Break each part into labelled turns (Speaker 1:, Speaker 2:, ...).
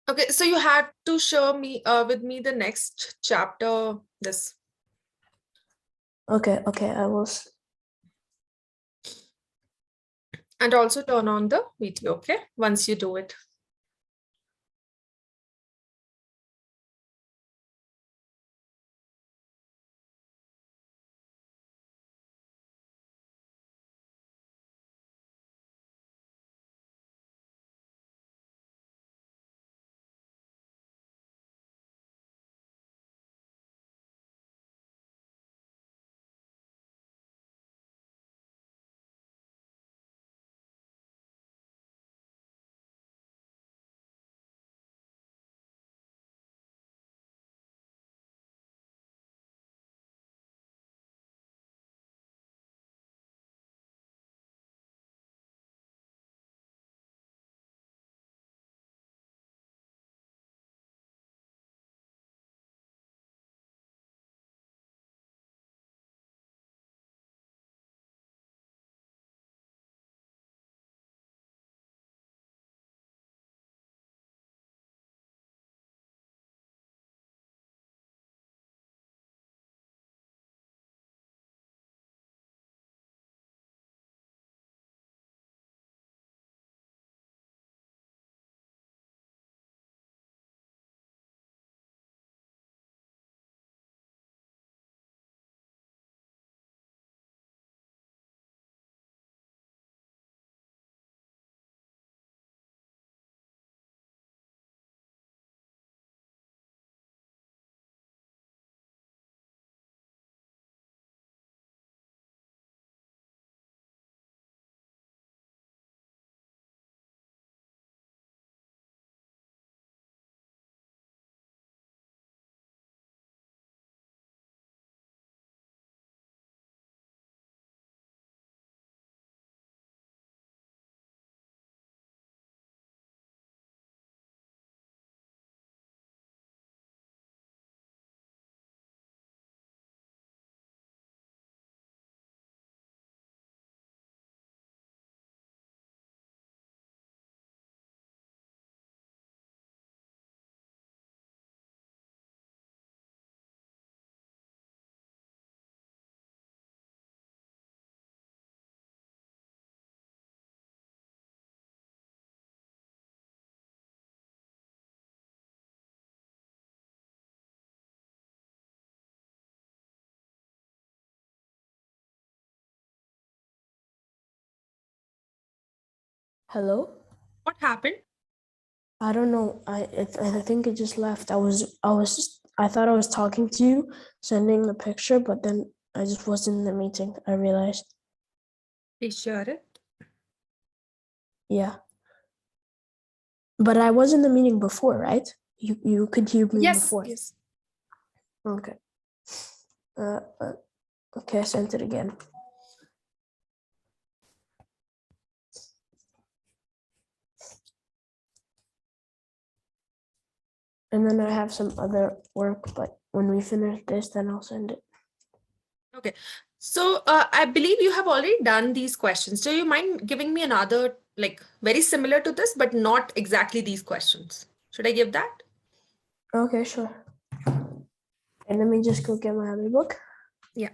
Speaker 1: Okay, so you had to share me with me the next chapter, this.
Speaker 2: Okay, I will.
Speaker 1: And also turn on the video, okay? Once you do it.
Speaker 2: Hello?
Speaker 1: What happened?
Speaker 2: I don't know. I think it just left. I thought I was talking to you, sending the picture, but then I just wasn't in the meeting. I realized.
Speaker 1: Please share it.
Speaker 2: Yeah. But I was in the meeting before, right? You could hear me
Speaker 1: Yes,
Speaker 2: before.
Speaker 1: yes.
Speaker 2: Okay. Okay, I sent it again. And then I have some other work, but when we finish this, then I'll send it.
Speaker 1: Okay. So I believe you have already done these questions. Do you mind giving me another, like very similar to this, but not exactly these questions? Should I give that?
Speaker 2: Okay, sure. And let me just go get my other book.
Speaker 1: Yeah.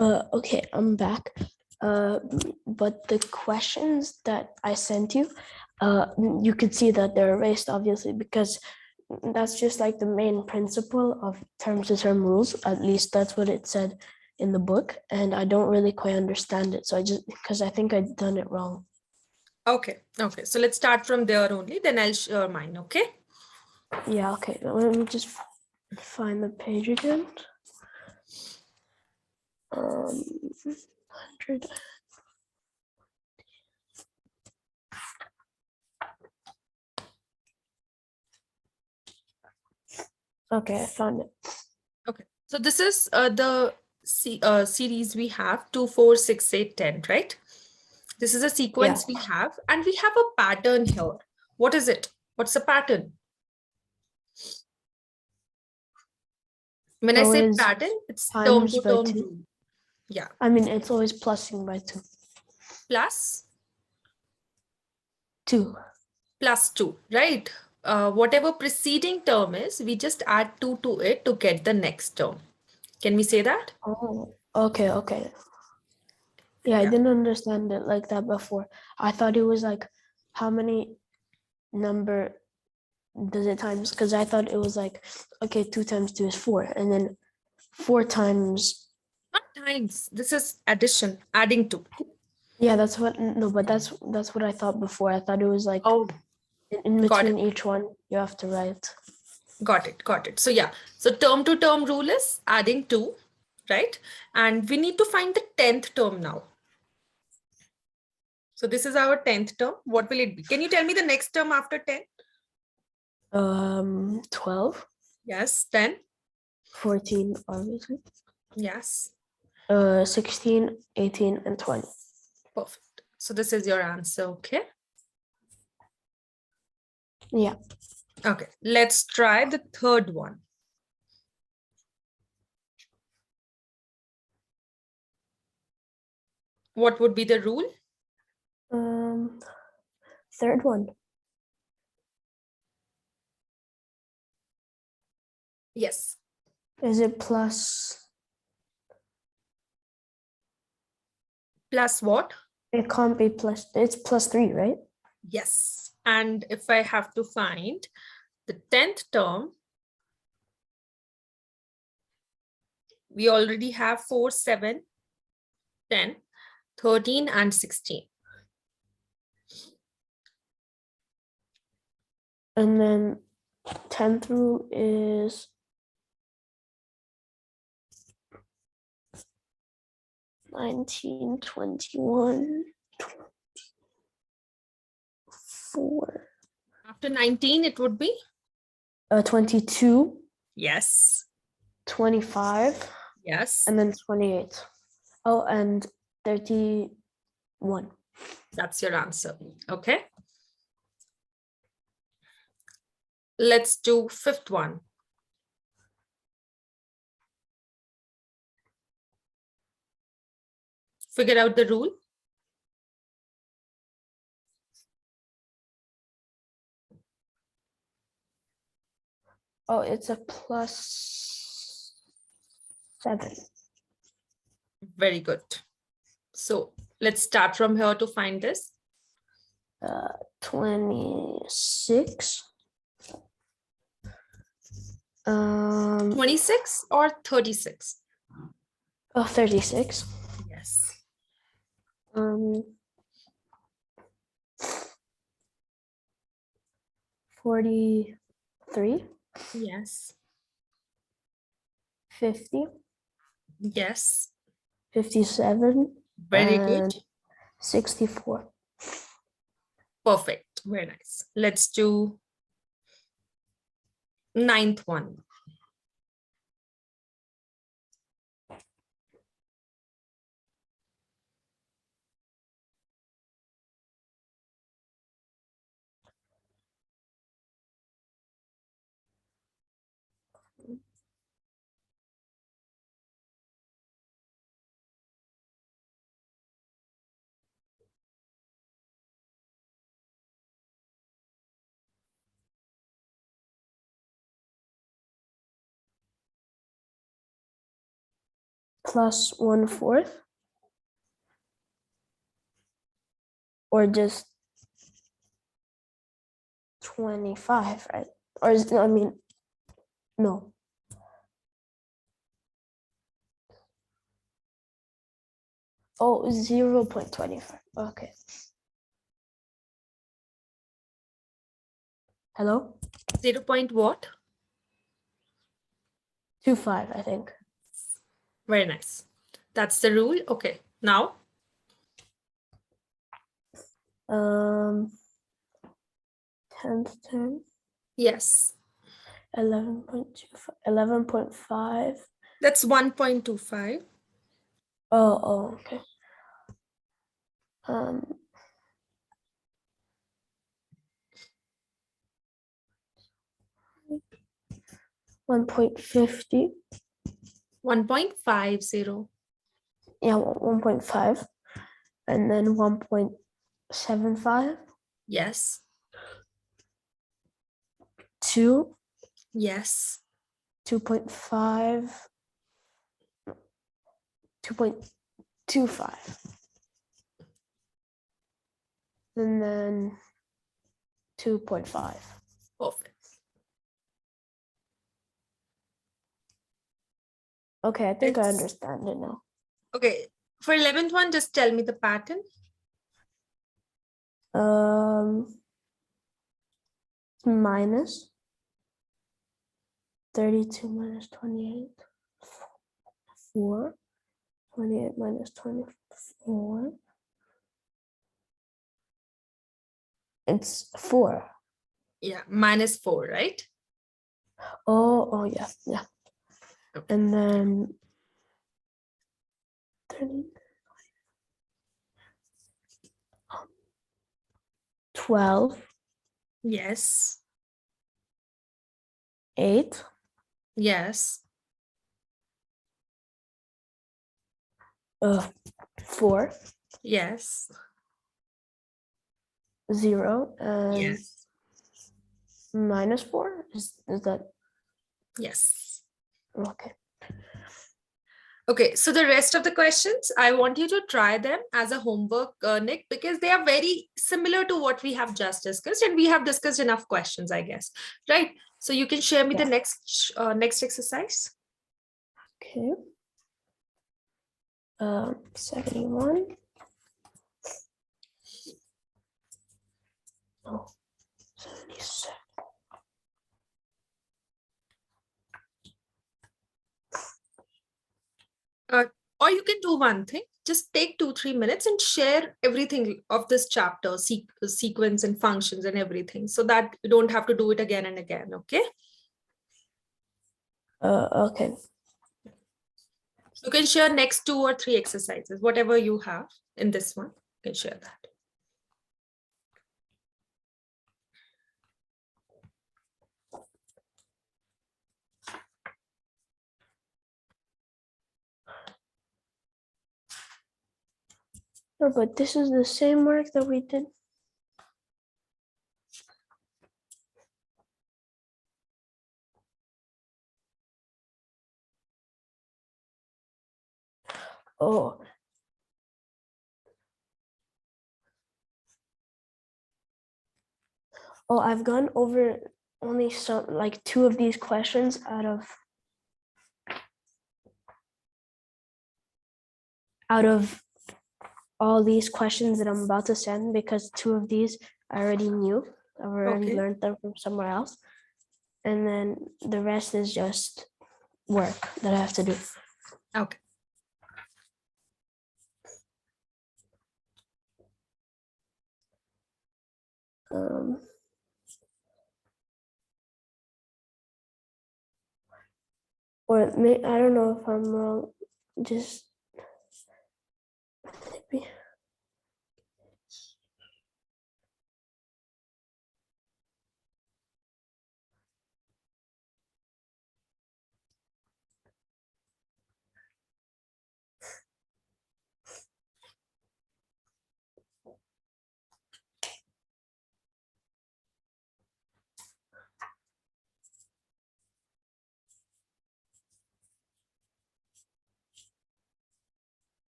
Speaker 2: Okay, I'm back. But the questions that I sent you, you could see that they're erased, obviously, because that's just like the main principle of term to term rules. At least that's what it said in the book, and I don't really quite understand it. So because I think I've done it wrong.
Speaker 1: Okay, okay. So let's start from there only, then I'll share mine, okay?
Speaker 2: Yeah, okay. Let me just find the page again. 100. Okay, I found it.
Speaker 1: Okay. So this is the series we have 2, 4, 6, 8, 10, right? This is a sequence we have, and we have a pattern here. What is it? What's the pattern? When I say
Speaker 2: Always
Speaker 1: pattern, it's term
Speaker 2: times
Speaker 1: to
Speaker 2: by
Speaker 1: term
Speaker 2: 2.
Speaker 1: rule. Yeah.
Speaker 2: I mean, it's always plusing by 2.
Speaker 1: Plus
Speaker 2: 2.
Speaker 1: 2, right? Whatever preceding term is, we just add 2 to it to get the next term. Can we say that?
Speaker 2: Oh, okay, okay. Yeah, I
Speaker 1: Yeah.
Speaker 2: didn't understand it like that before. I thought it was like how many number does it times? Because I thought it was like, okay, 2 times 2 is 4, and then 4 times.
Speaker 1: Not times. This is addition, adding 2.
Speaker 2: Yeah, that's what. No, but that's what I thought before. I thought it was like
Speaker 1: Oh,
Speaker 2: in
Speaker 1: got it.
Speaker 2: between each one you have to write.
Speaker 1: Got it. Got it. So yeah. So term to term rule is adding 2, right? And we need to find the 10th term now. So this is our 10th term. What will it be? Can you tell me the next term after 10?
Speaker 2: 12,
Speaker 1: Yes. 10.
Speaker 2: 14, obviously.
Speaker 1: Yes.
Speaker 2: 16, 18, and 20.
Speaker 1: Perfect. So this is your answer. Okay.
Speaker 2: Yeah.
Speaker 1: Okay. Let's try the third one. What would be the rule?
Speaker 2: Third one.
Speaker 1: Yes.
Speaker 2: Is it plus?
Speaker 1: Plus what?
Speaker 2: It can't be plus. It's plus 3, right?
Speaker 1: Yes. And if I have to find the 10th term, we already have 4, 7, 10, 13, and 16.
Speaker 2: And then 10th rule is 19, 21, 4.
Speaker 1: After 19, it would be?
Speaker 2: 22,
Speaker 1: Yes.
Speaker 2: 25,
Speaker 1: Yes.
Speaker 2: and then 28. Oh, and 31.
Speaker 1: That's your answer. Okay. Let's do fifth one. Figure out the rule.
Speaker 2: Oh, it's a plus 7.
Speaker 1: Very good. So let's start from here to find this.
Speaker 2: 26.
Speaker 1: 26 or 36?
Speaker 2: Oh, 36.
Speaker 1: Yes.
Speaker 2: 43.
Speaker 1: Yes.
Speaker 2: 50.
Speaker 1: Yes.
Speaker 2: 57.
Speaker 1: Very
Speaker 2: and
Speaker 1: good.
Speaker 2: 64.
Speaker 1: Perfect. Very nice. Let's do ninth one.
Speaker 2: Plus 1/4. Or just 25, right? Or is, I mean, no. Oh, 0.25. Okay. Hello?
Speaker 1: 0 point what?
Speaker 2: 25, I think.
Speaker 1: Very nice. That's the rule. Okay. Now,
Speaker 2: 10th term,
Speaker 1: yes,
Speaker 2: 11.25, 11.5.
Speaker 1: that's 1.25.
Speaker 2: Okay. Um, 1.50.
Speaker 1: 1.50.
Speaker 2: Yeah, 1.5. And then 1.75.
Speaker 1: Yes.
Speaker 2: 2.
Speaker 1: Yes.
Speaker 2: 2.5. 2.25. And then 2.5.
Speaker 1: Perfect.
Speaker 2: Okay, I think I
Speaker 1: It's
Speaker 2: understand it now.
Speaker 1: okay. For 11th one, just tell me the pattern.
Speaker 2: Minus 32 minus 28. 4. 28 minus 24. It's 4.
Speaker 1: Yeah, -4, right?
Speaker 2: Oh, yeah, yeah.
Speaker 1: Okay.
Speaker 2: And then 30, 12,
Speaker 1: Yes.
Speaker 2: 8,
Speaker 1: Yes.
Speaker 2: 4,
Speaker 1: Yes.
Speaker 2: 0, and
Speaker 1: Yes.
Speaker 2: -4. Is that
Speaker 1: Yes.
Speaker 2: okay?
Speaker 1: Okay, so the rest of the questions, I want you to try them as a homework, Nick, because they are very similar to what we have just discussed, and we have discussed enough questions, I guess, right? So you can share me the
Speaker 2: Yeah.
Speaker 1: next exercise.
Speaker 2: Okay. 71. Oh, 77.
Speaker 1: Or you can do one thing, just take 2-3 minutes and share everything of this chapter, sequence and functions and everything, so that you don't have to do it again and again, okay?
Speaker 2: Okay.
Speaker 1: You can share next 2 or 3 exercises, whatever you have in this one, you can share that.
Speaker 2: No, but this is the same work that we did. Oh. Oh, I've gone over only some, like 2 of these questions out of all these questions that I'm about to send, because 2 of these I already knew. I've already
Speaker 1: Okay.
Speaker 2: learned them from somewhere else. And then the rest is just work that I have to do.
Speaker 1: Okay.
Speaker 2: Or I don't know if I'm wrong. Just maybe.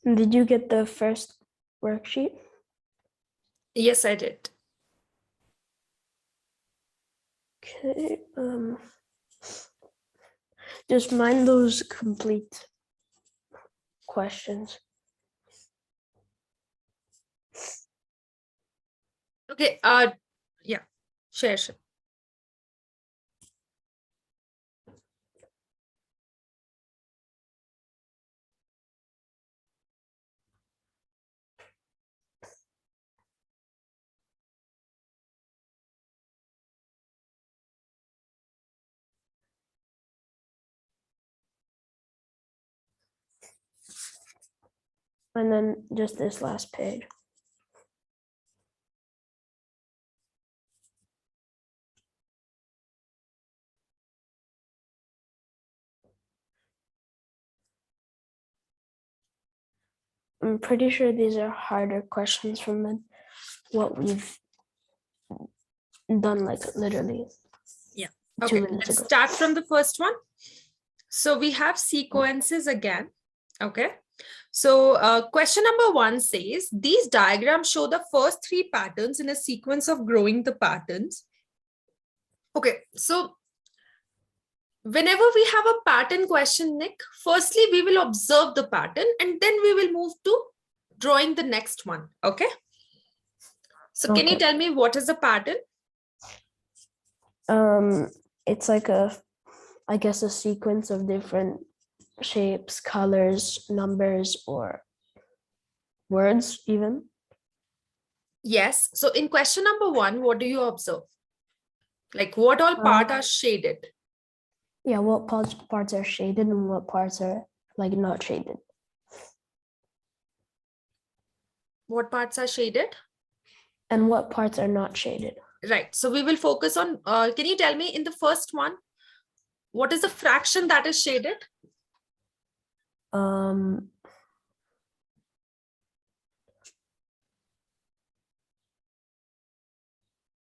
Speaker 2: Did you get the first worksheet?
Speaker 1: Yes, I did.
Speaker 2: Okay. Just mind those complete questions.
Speaker 1: Okay. Yeah. Share.
Speaker 2: And then just this last page. I'm pretty sure these are harder questions from what we've done, like literally
Speaker 1: Yeah.
Speaker 2: 2
Speaker 1: Okay.
Speaker 2: minutes
Speaker 1: Let's
Speaker 2: ago.
Speaker 1: start from the first one. So we have sequences again. Okay. So question number 1 says, these diagrams show the first 3 patterns in a sequence of growing the patterns. Okay. So whenever we have a pattern question, Nick, firstly, we will observe the pattern and then we will move to drawing the next one. Okay. So can you tell me what is the pattern?
Speaker 2: It's like I guess a sequence of different shapes, colors, numbers, or words even.
Speaker 1: Yes. So in question number 1, what do you observe? Like what all parts are shaded?
Speaker 2: Yeah, what parts are shaded and what parts are like not shaded.
Speaker 1: What parts are shaded?
Speaker 2: And what parts are not shaded.
Speaker 1: Right. So we will focus on, can you tell me in the first one, what is the fraction that is shaded?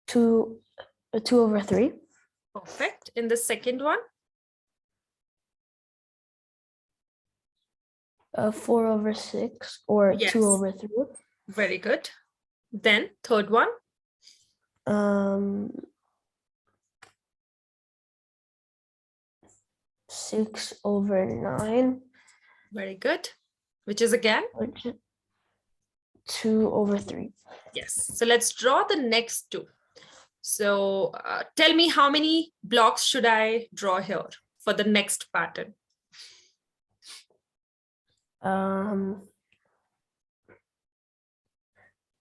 Speaker 2: 2/3.
Speaker 1: Perfect. In the second one?
Speaker 2: 4/6 or
Speaker 1: Yes.
Speaker 2: 2/3.
Speaker 1: Very good. Then third one?
Speaker 2: 6/9.
Speaker 1: Very good. Which is again?
Speaker 2: 2/3.
Speaker 1: Yes. So let's draw the next 2. So tell me how many blocks should I draw here for the next pattern?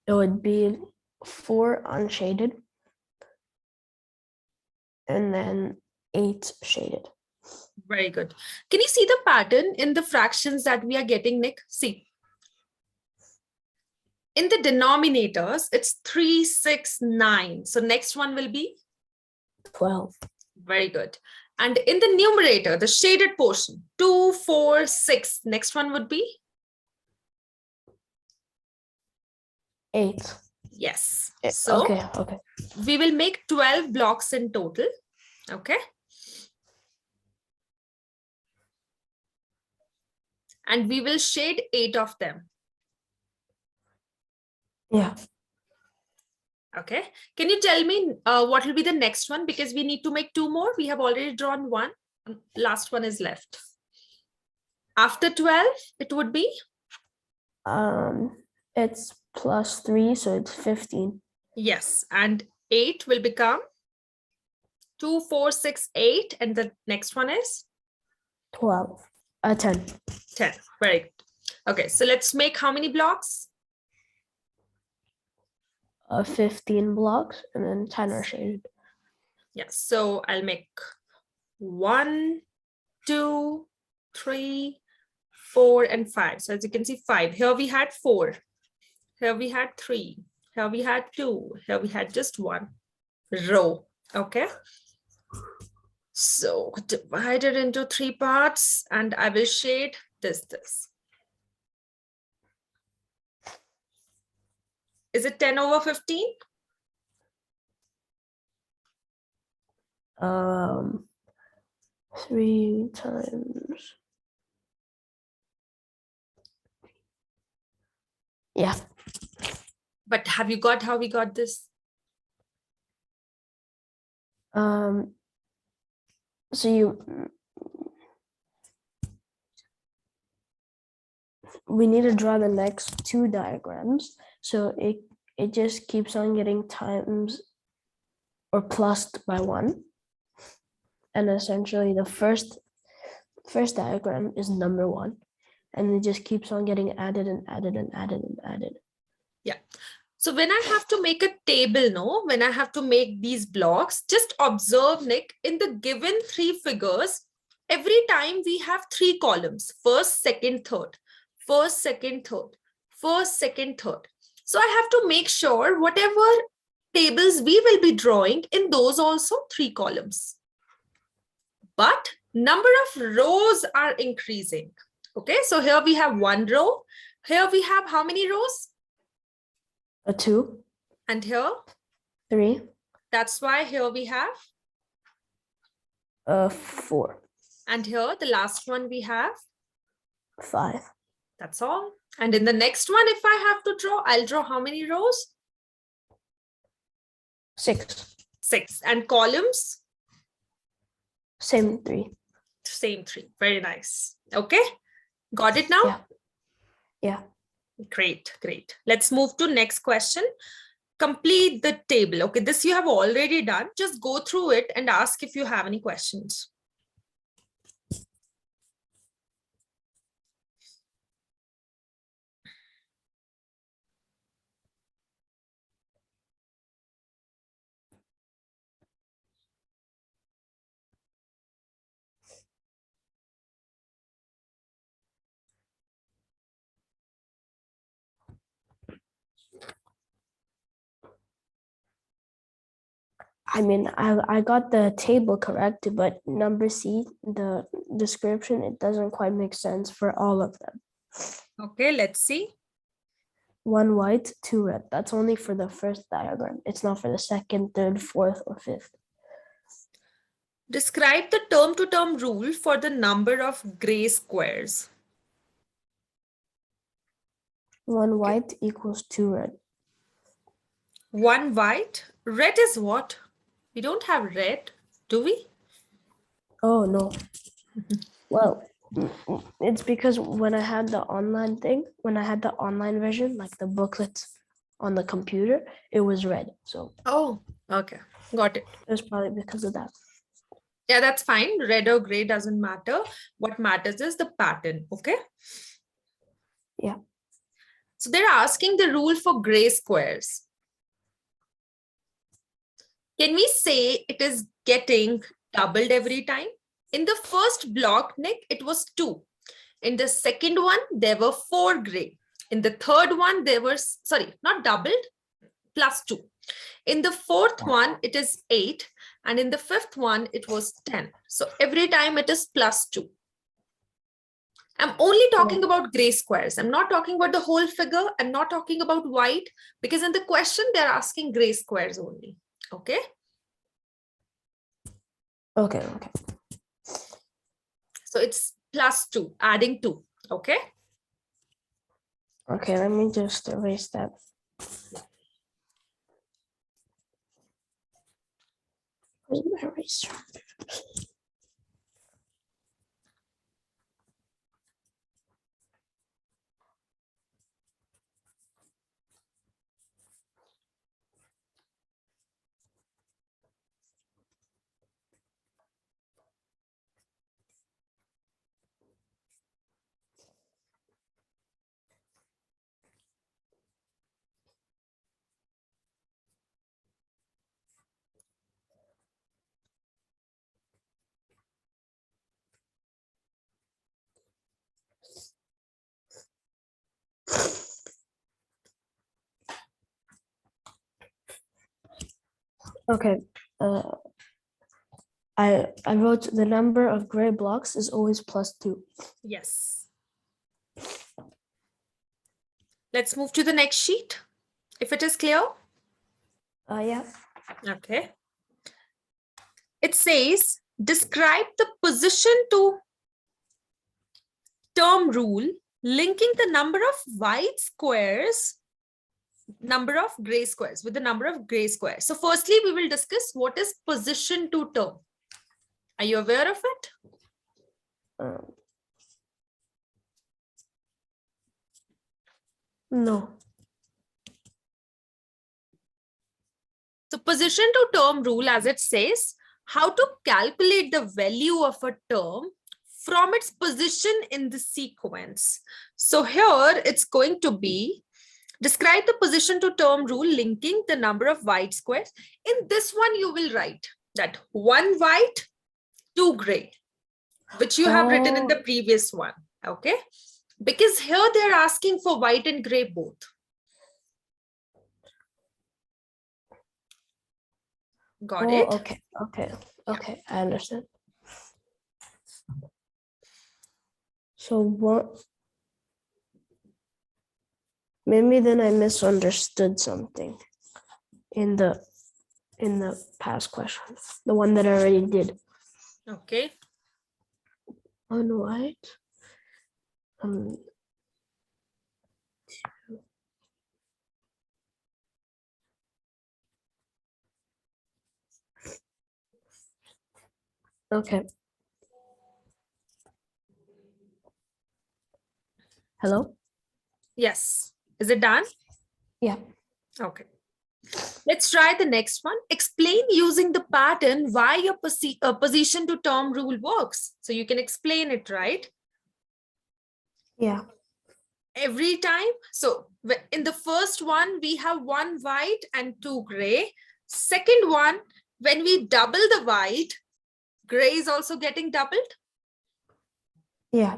Speaker 2: It would be 4 unshaded and then 8 shaded.
Speaker 1: Very good. Can you see the pattern in the fractions that we are getting, Nick? See. In the denominators, it's 3, 6, 9. So next one will be
Speaker 2: 12.
Speaker 1: Very good. And in the numerator, the shaded portion, 2, 4, 6. Next one would be
Speaker 2: 8.
Speaker 1: Yes. So
Speaker 2: okay.
Speaker 1: we will make 12 blocks in total. Okay. And we will shade 8 of them.
Speaker 2: Yeah.
Speaker 1: Okay. Can you tell me what will be the next one? Because we need to make 2 more. We have already drawn 1. Last one is left. After 12, it would be?
Speaker 2: It's +3, so it's 15.
Speaker 1: Yes. And 8 will become 2, 4, 6, 8. And the next one is?
Speaker 2: 12. 10.
Speaker 1: 10. Very good. Okay. So let's make how many blocks?
Speaker 2: 15 blocks and then 10 are shaded.
Speaker 1: Yes. So I'll make 1, 2, 3, 4, and 5. So as you can see, 5. Here we had 4. Here we had 3. Here we had 2. Here we had just 1 row. Okay. So divide it into 3 parts and I will shade this. Is it 10/15?
Speaker 2: 3 times. Yeah.
Speaker 1: But have you got how we got this?
Speaker 2: So we need to draw the next two diagrams. So it just keeps on getting times or plussed by 1. And essentially the first diagram is number 1. And it just keeps on getting added and added and added and added.
Speaker 1: Yeah. So when I have to make a table, no, when I have to make these blocks, just observe, Nick, in the given 3 figures, every time we have 3 columns, first, second, third, first, second, third, first, second, third. So I have to make sure whatever tables we will be drawing in those also 3 columns. But number of rows are increasing. Okay, so here we have 1 row. Here we have how many rows?
Speaker 2: A 2.
Speaker 1: And here?
Speaker 2: 3.
Speaker 1: That's why here we have?
Speaker 2: 4.
Speaker 1: And here, the last one we have?
Speaker 2: 5.
Speaker 1: That's all. And in the next one, if I have to draw, I'll draw how many rows?
Speaker 2: 6.
Speaker 1: 6. And columns?
Speaker 2: Same 3.
Speaker 1: Same 3. Very nice. Okay. Got it now?
Speaker 2: Yeah. Yeah.
Speaker 1: Great, great. Let's move to next question. Complete the table. Okay, this you have already done. Just go through it and ask if you have any questions.
Speaker 2: I mean, I got the table correct, but number C, the description, it doesn't quite make sense for all of them.
Speaker 1: Okay, let's see.
Speaker 2: 1 white, 2 red. That's only for the first diagram. It's not for the second, third, fourth, or fifth.
Speaker 1: Describe the term-to-term rule for the number of gray squares.
Speaker 2: 1 white equals 2 red.
Speaker 1: 1 white. Red is what? We don't have red, do we?
Speaker 2: Oh, no. Well, it's because when I had the online thing, when I had the online version, like the booklets on the computer, it was red. So
Speaker 1: Oh, okay. Got it.
Speaker 2: it was probably because of that.
Speaker 1: Yeah, that's fine. Red or gray doesn't matter. What matters is the pattern. Okay.
Speaker 2: Yeah.
Speaker 1: So they're asking the rule for gray squares. Can we say it is getting doubled every time? In the first block, Nick, it was 2. In the second one, there were 4 gray. In the third one, there were, sorry, not doubled, plus 2. In the fourth one, it is 8. And in the fifth one, it was 10. So every time it is plus 2. I'm only talking about gray squares. I'm not talking about the whole figure. I'm not talking about white, because in the question, they're asking gray squares only. Okay.
Speaker 2: Okay.
Speaker 1: So it's plus 2, adding 2. Okay.
Speaker 2: Okay, let me just erase that. Where's my eraser? Okay. I wrote the number of gray blocks is always plus 2.
Speaker 1: Yes. Let's move to the next sheet, if it is clear.
Speaker 2: Yeah.
Speaker 1: Okay. It says, describe the position to term rule linking the number of white squares number of gray squares, with the number of gray squares. So firstly, we will discuss what is position to term. Are you aware of it?
Speaker 2: No.
Speaker 1: So position to term rule, as it says, how to calculate the value of a term from its position in the sequence. So here it's going to be describe the position to term rule linking the number of white squares. In this one, you will write that 1 white, 2 gray, which you have written in the previous one. Okay. Because here they're asking for white and gray both. Got it?
Speaker 2: Okay. Okay. I understand. So what? Maybe then I misunderstood something in the past question, the one that I already did.
Speaker 1: Okay.
Speaker 2: On white. Okay. Hello?
Speaker 1: Yes. Is it done?
Speaker 2: Yeah.
Speaker 1: Okay. Let's try the next one. Explain using the pattern why your position to term rule works. So you can explain it, right?
Speaker 2: Yeah.
Speaker 1: Every time. So in the first one, we have 1 white and 2 gray. Second one, when we double the white, gray is also getting doubled.
Speaker 2: Yeah.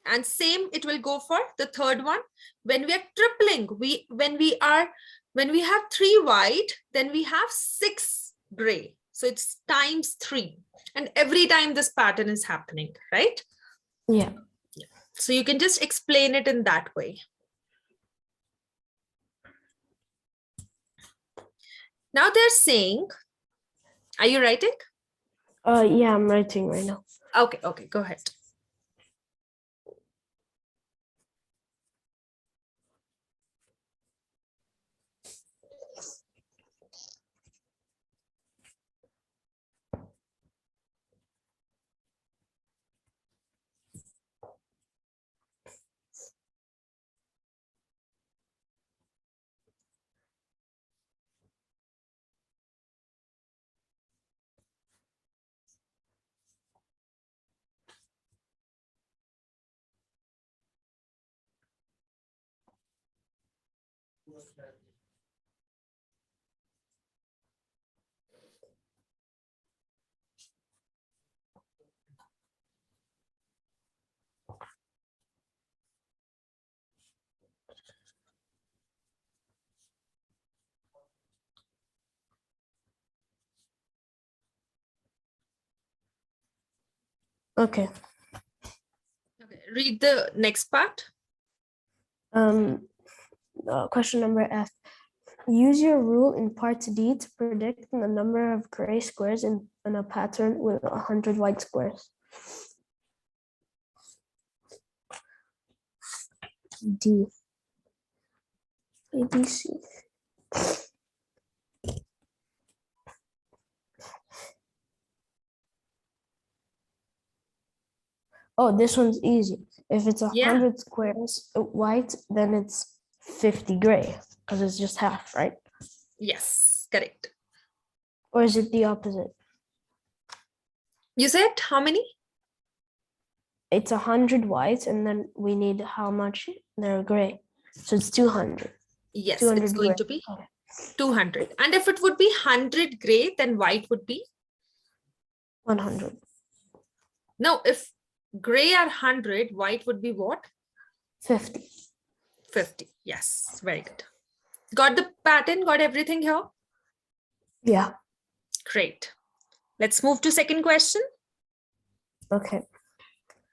Speaker 1: And same it will go for the third one. When we are tripling, when we have 3 white, then we have 6 gray. So it's times 3. And every time this pattern is happening, right?
Speaker 2: Yeah.
Speaker 1: So you can just explain it in that way. Now they're saying, are you writing?
Speaker 2: Yeah, I'm writing right now.
Speaker 1: Okay, go ahead.
Speaker 2: Okay.
Speaker 1: Okay, read the next part.
Speaker 2: Question number F. Use your rule in part D to predict the number of gray squares in a pattern with 100 white squares. D. ABC. Oh, this one's easy. If it's 100 squares white, then it's 50 gray because it's just half, right?
Speaker 1: Yes, correct.
Speaker 2: Or is it the opposite?
Speaker 1: You said how many?
Speaker 2: It's 100 white, and then we need how much they're gray. So it's 200.
Speaker 1: Yes,
Speaker 2: 200
Speaker 1: it's going
Speaker 2: gray.
Speaker 1: to be 200. And if it would be 100 gray, then white would be
Speaker 2: 100.
Speaker 1: No, if gray are 100, white would be what?
Speaker 2: 50.
Speaker 1: 50. Yes, very good. Got the pattern, got everything here?
Speaker 2: Yeah.
Speaker 1: Great. Let's move to second question.
Speaker 2: Okay.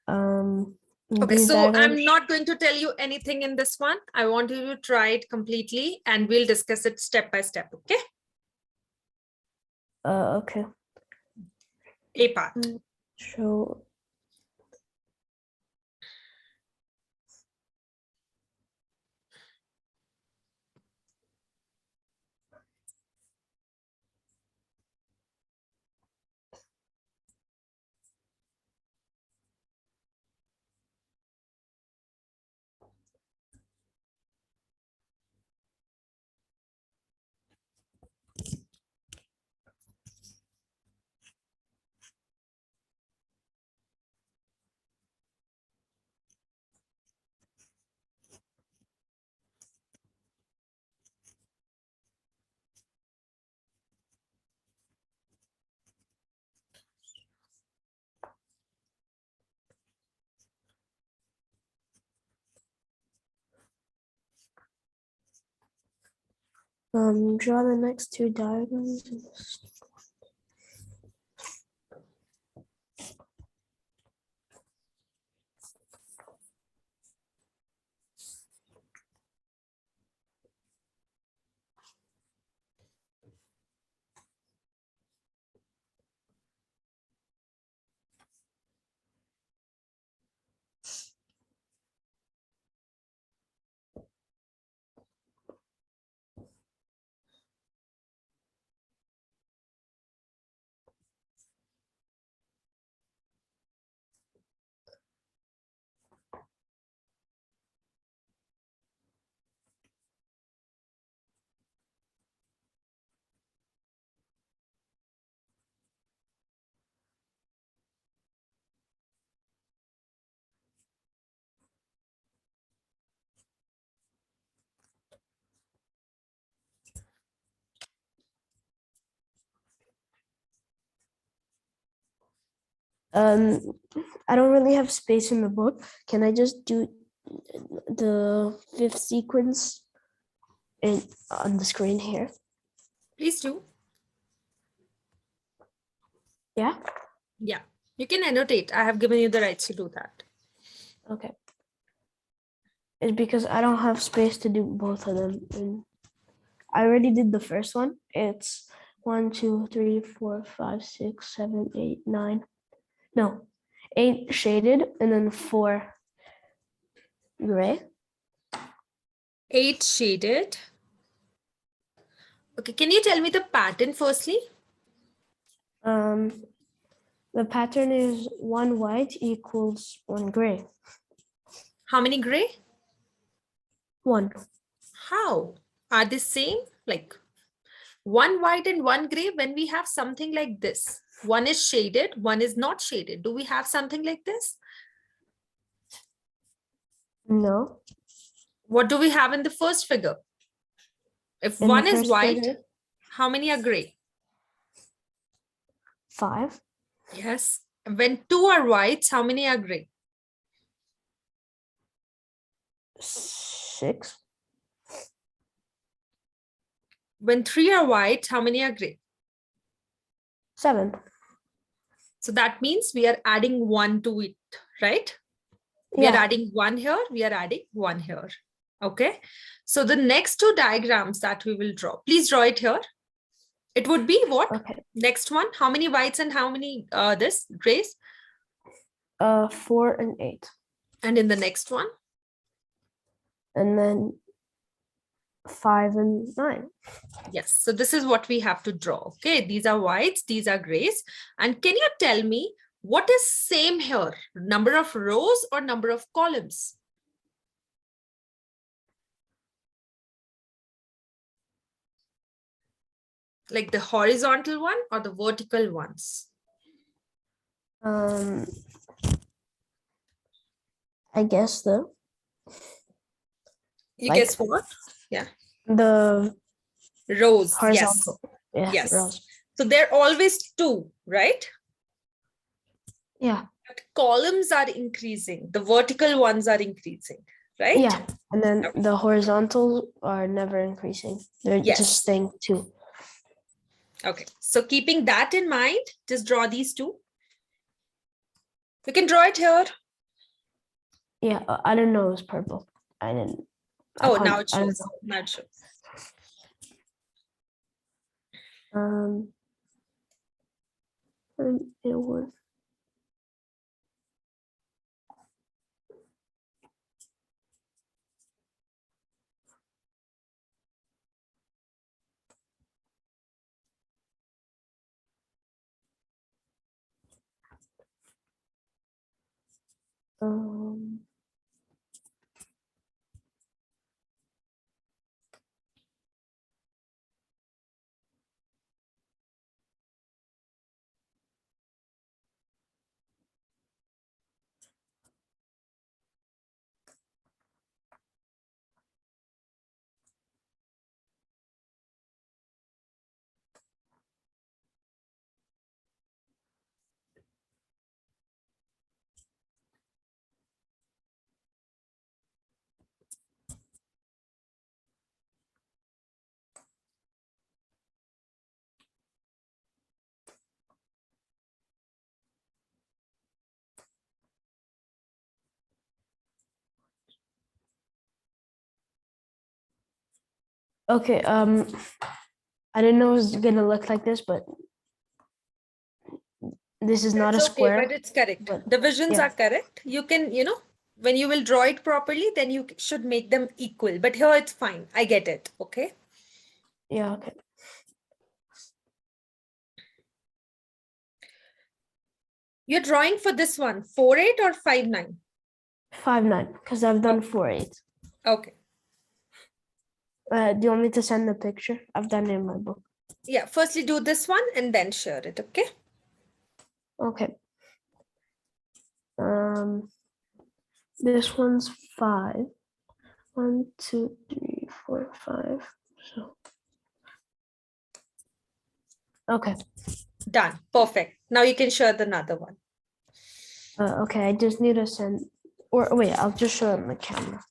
Speaker 1: Okay, so I'm not going to tell you anything in this one. I want you to try it completely and we'll discuss it step by step, okay?
Speaker 2: Okay.
Speaker 1: A part.
Speaker 2: So Draw the next two diagrams. I don't really have space in the book. Can I just do the fifth sequence on the screen here?
Speaker 1: Please do.
Speaker 2: Yeah.
Speaker 1: Yeah, you can annotate. I have given you the rights to do that.
Speaker 2: Okay. It's because I don't have space to do both of them. And I already did the first one. It's 1, 2, 3, 4, 5, 6, 7, 8, 9. No, 8 shaded and then 4 gray.
Speaker 1: 8 shaded. Okay, can you tell me the pattern firstly?
Speaker 2: The pattern is 1 white equals 1 gray.
Speaker 1: How many gray?
Speaker 2: 1.
Speaker 1: How? Are they same? Like 1 white and 1 gray when we have something like this. One is shaded, one is not shaded. Do we have something like this?
Speaker 2: No.
Speaker 1: What do we have in the first figure? If
Speaker 2: In the
Speaker 1: one is
Speaker 2: first
Speaker 1: white,
Speaker 2: figure,
Speaker 1: how many are gray?
Speaker 2: 5.
Speaker 1: Yes. When 2 are whites, how many are gray?
Speaker 2: 6.
Speaker 1: When 3 are white, how many are gray?
Speaker 2: 7.
Speaker 1: So that means we are adding 1 to it, right? We are
Speaker 2: Yeah.
Speaker 1: adding 1 here, we are adding 1 here. Okay. So the next 2 diagrams that we will draw, please draw it here. It would be what?
Speaker 2: Okay.
Speaker 1: Next one, how many whites and how many this grays?
Speaker 2: 4 and 8.
Speaker 1: And in the next one?
Speaker 2: And then 5 and 9.
Speaker 1: Yes. So this is what we have to draw. Okay. These are whites, these are grays. And can you tell me what is same here? Number of rows or number of columns? Like the horizontal one or the vertical ones?
Speaker 2: I guess
Speaker 1: You
Speaker 2: like
Speaker 1: guess what? Yeah.
Speaker 2: the
Speaker 1: Rows.
Speaker 2: horizontal.
Speaker 1: Yes.
Speaker 2: Yeah.
Speaker 1: Yes.
Speaker 2: Rows.
Speaker 1: So they're always 2, right?
Speaker 2: Yeah.
Speaker 1: But columns are increasing. The vertical ones are increasing, right?
Speaker 2: Yeah. And then
Speaker 1: Okay.
Speaker 2: the horizontal are never increasing. They're
Speaker 1: Yes.
Speaker 2: just staying 2.
Speaker 1: Okay. So keeping that in mind, just draw these 2. You can draw it here.
Speaker 2: Yeah. I didn't know it was purple. I didn't.
Speaker 1: Oh, now it
Speaker 2: I don't
Speaker 1: shows. Now it shows.
Speaker 2: know. And it was. Um, Okay, I didn't know it was gonna look like this, but this is not
Speaker 1: That's
Speaker 2: a
Speaker 1: okay, but
Speaker 2: square,
Speaker 1: it's correct.
Speaker 2: but
Speaker 1: Divisions
Speaker 2: yeah,
Speaker 1: are correct. You can, when you will draw it properly, then you should make them equal. But here it's fine. I get it. Okay.
Speaker 2: yeah, okay.
Speaker 1: You're drawing for this one, 4/8 or 5/9?
Speaker 2: 5/9, because I've done 4/8.
Speaker 1: Okay.
Speaker 2: Do you want me to send the picture? I've done it in my book.
Speaker 1: Yeah, firstly do this one and then share it. Okay.
Speaker 2: Okay. This one's 5. 1, 2, 3, 4, 5. So okay.
Speaker 1: Done. Perfect. Now you can share the another one.
Speaker 2: Okay, I just need to send, or wait, I'll just show it on the camera.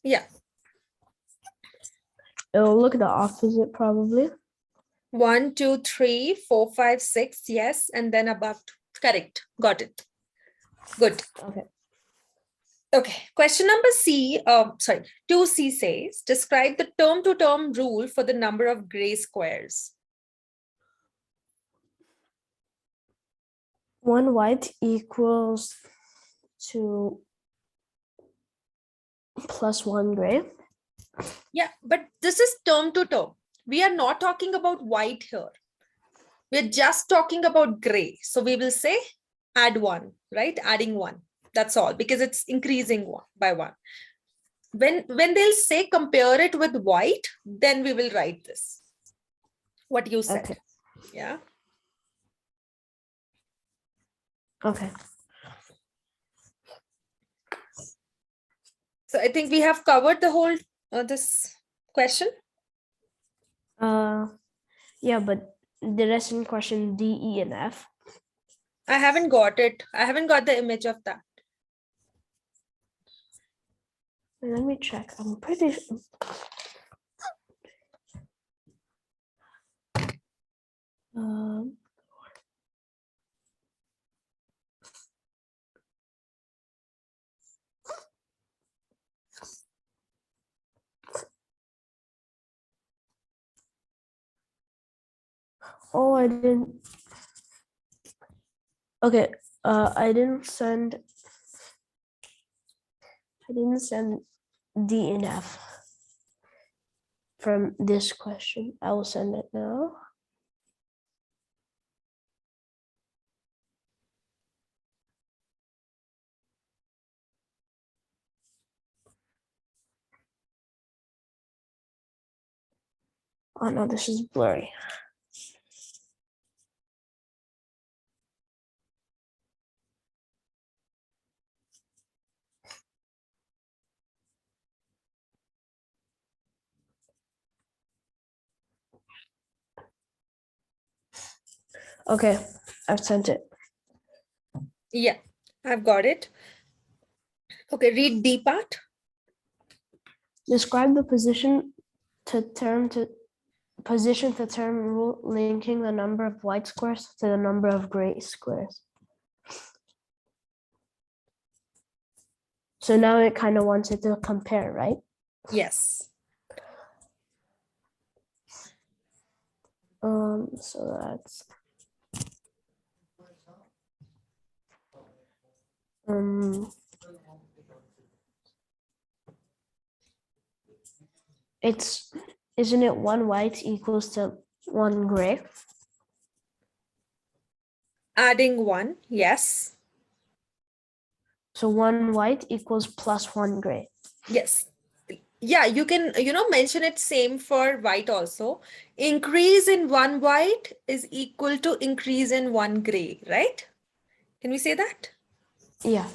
Speaker 1: Yeah.
Speaker 2: It'll look the opposite probably.
Speaker 1: 1, 2, 3, 4, 5, 6. Yes. And then above. Correct. Got it. Good.
Speaker 2: Okay.
Speaker 1: Okay. Question number C, 2C says, describe the term-to-term rule for the number of gray squares.
Speaker 2: 1 white equals to plus 1 gray.
Speaker 1: Yeah, but this is term-to-term. We are not talking about white here. We're just talking about gray. So we will say add 1, right? Adding 1. That's all, because it's increasing 1 by 1. When they'll say compare it with white, then we will write this. What you said.
Speaker 2: Okay.
Speaker 1: Yeah.
Speaker 2: Okay.
Speaker 1: So I think we have covered the whole this question.
Speaker 2: Yeah, but the rest in question D, E, and F.
Speaker 1: I haven't got it. I haven't got the image of that.
Speaker 2: Let me check. I'm pretty sure. Oh, I didn't. Okay, I didn't send D and F from this question. I will send it now. Oh no, this is blurry. Okay, I've sent it.
Speaker 1: Yeah, I've got it. Okay, read D part.
Speaker 2: Describe the position to term rule linking the number of white squares to the number of gray squares. So now it kind of wants it to compare, right?
Speaker 1: Yes.
Speaker 2: So that's isn't it 1 white equals to 1 gray?
Speaker 1: Adding 1. Yes.
Speaker 2: So 1 white equals plus 1 gray.
Speaker 1: Yes. Yeah, you can, mention it same for white also. Increase in 1 white is equal to increase in 1 gray, right? Can we say that?
Speaker 2: Yeah.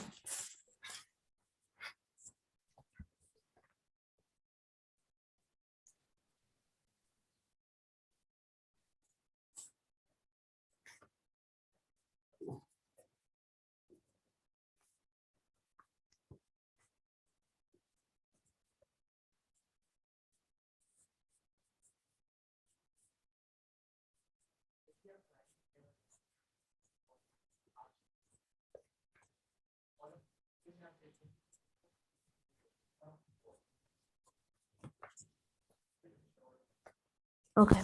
Speaker 2: Okay.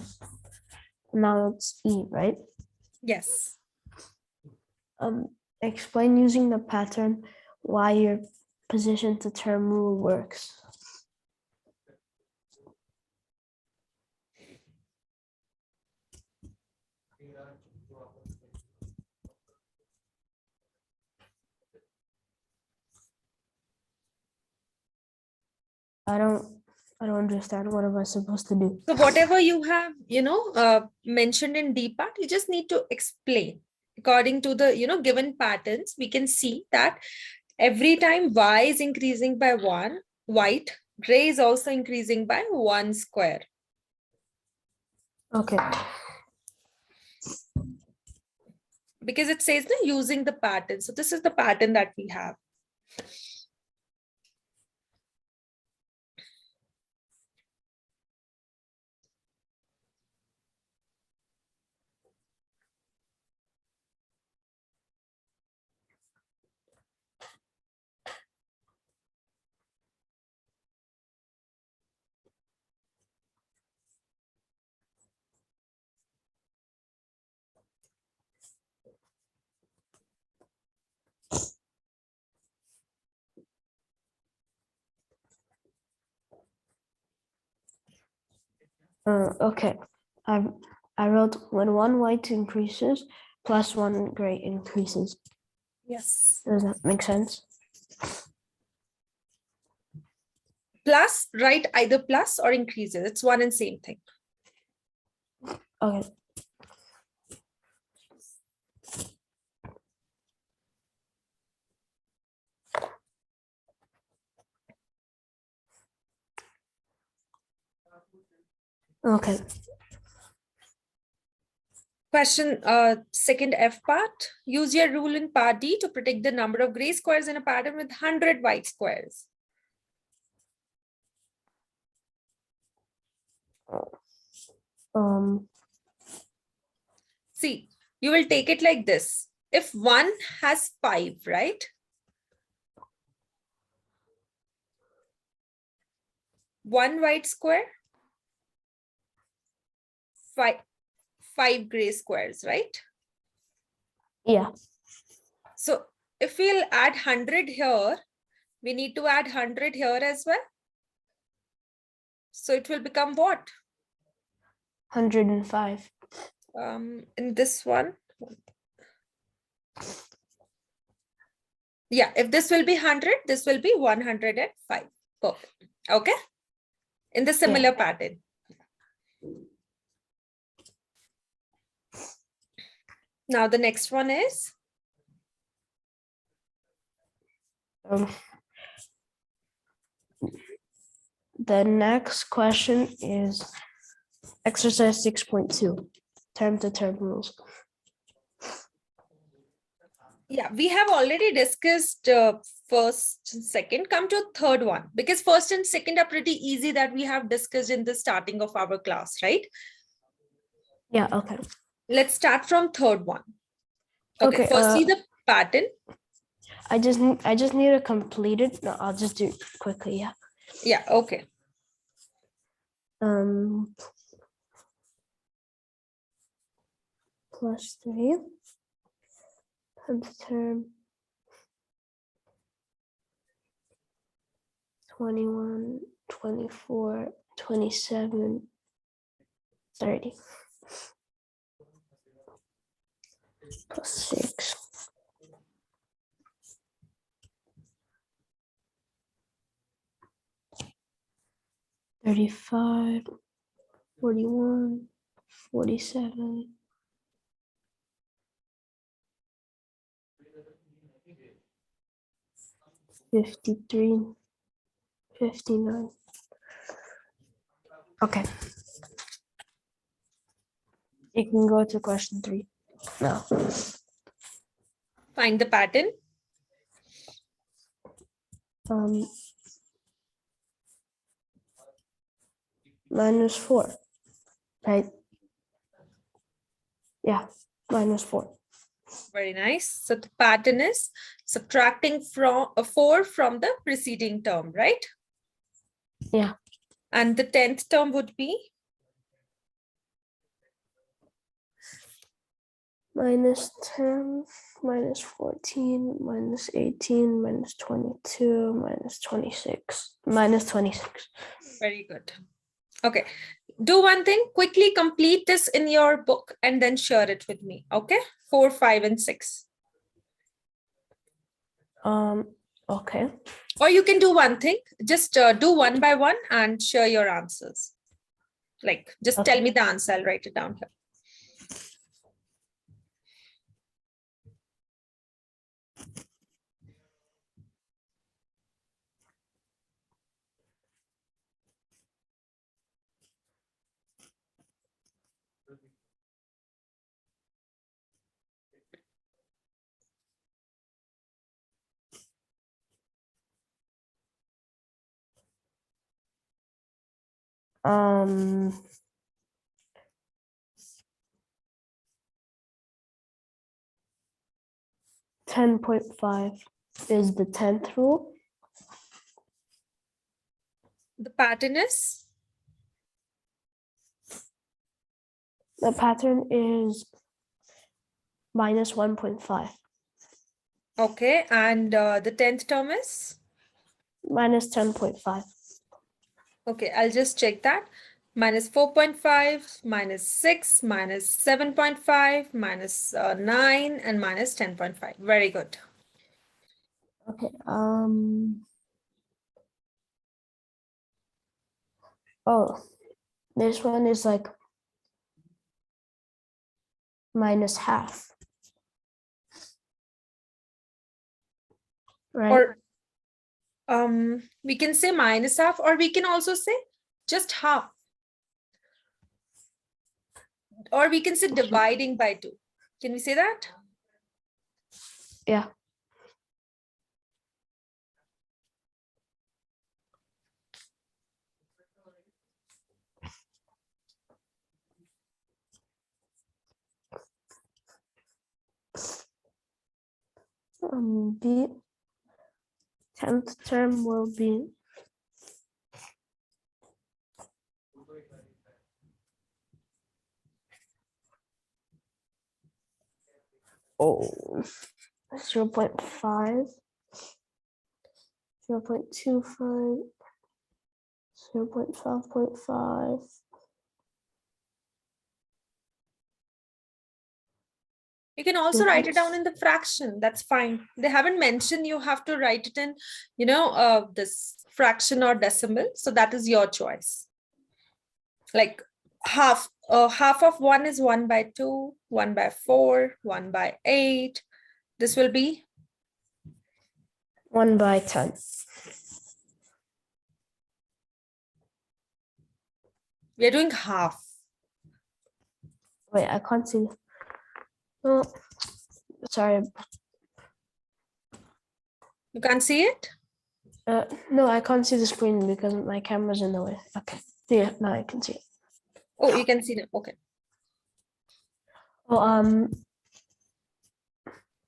Speaker 2: Now it's E, right?
Speaker 1: Yes.
Speaker 2: Explain using the pattern why your position to term rule works. I don't understand. What am I supposed to do?
Speaker 1: So whatever you have, mentioned in D part, you just need to explain. According to the, given patterns, we can see that every time Y is increasing by 1, white, gray is also increasing by 1 square.
Speaker 2: Okay.
Speaker 1: Because it says that using the pattern. So this is the pattern that we have.
Speaker 2: Okay. I I wrote when one white increases plus one gray increases.
Speaker 1: Yes.
Speaker 2: Does that make sense?
Speaker 1: Plus, write either plus or increases. It's one and same thing.
Speaker 2: Okay. Okay.
Speaker 1: Question second F part. Use your rule in part D to predict the number of gray squares in a pattern with 100 white squares.
Speaker 2: Um.
Speaker 1: See, you will take it like this. If one has 5, right? One white square, five gray squares, right?
Speaker 2: Yeah.
Speaker 1: So if we'll add 100 here, we need to add 100 here as well. So it will become what?
Speaker 2: 105.
Speaker 1: In this one. Yeah, if this will be 100, this will be 105. Perfect. Okay. In the similar pattern. Now the next one is?
Speaker 2: The next question is exercise 6.2, term to term rules.
Speaker 1: Yeah, we have already discussed first and second. Come to third one, because first and second are pretty easy that we have discussed in the starting of our class, right?
Speaker 2: Yeah, okay.
Speaker 1: Let's start from third one. Okay,
Speaker 2: Okay,
Speaker 1: firstly the pattern.
Speaker 2: I just need to complete it. No, I'll just do it quickly, yeah.
Speaker 1: Yeah, okay.
Speaker 2: Plus 3 times term 21, 24, 27, 30. Plus 6. 35, 41, 47. 53, 59. Okay. You can go to question 3 now.
Speaker 1: Find the pattern.
Speaker 2: -4, right? Yeah, -4.
Speaker 1: Very nice. So the pattern is subtracting from 4 from the preceding term, right?
Speaker 2: Yeah.
Speaker 1: And the 10th term would be?
Speaker 2: minus 10, minus 14, minus 18, minus 22, minus 26, minus 26.
Speaker 1: Very good. Okay. Do one thing, quickly complete this in your book and then share it with me. Okay. 4, 5, and 6.
Speaker 2: Okay.
Speaker 1: Or you can do one thing, just do one by one and share your answers. Like, just tell me the answer. I'll write it down here.
Speaker 2: Um, 10.5 is the 10th rule.
Speaker 1: The pattern is?
Speaker 2: The pattern is minus 1.5.
Speaker 1: Okay. And the 10th term is?
Speaker 2: Minus 10.5.
Speaker 1: Okay, I'll just check that. Minus 4.5, minus 6, minus 7.5, minus 9, and minus 10.5. Very good.
Speaker 2: Okay. Oh, this one is like minus half. Right?
Speaker 1: Or we can say minus half, or we can also say just half. Or we can say dividing by 2. Can we say that?
Speaker 2: Yeah. The 10th term will be oh 0.5, 0.25, 0.5.5.
Speaker 1: You can also write it down in the fraction. That's fine. They haven't mentioned you have to write it in, this fraction or decimal. So that is your choice. Like half of 1 is 1 by 2, 1 by 4, 1 by 8. This will be
Speaker 2: 1 by 10.
Speaker 1: we are doing half.
Speaker 2: Wait, I can't see. Oh, sorry.
Speaker 1: You can't see it?
Speaker 2: No, I can't see the screen because my camera's in the way. Okay. Yeah, now I can see it.
Speaker 1: Oh, you can see it. Okay.
Speaker 2: Oh,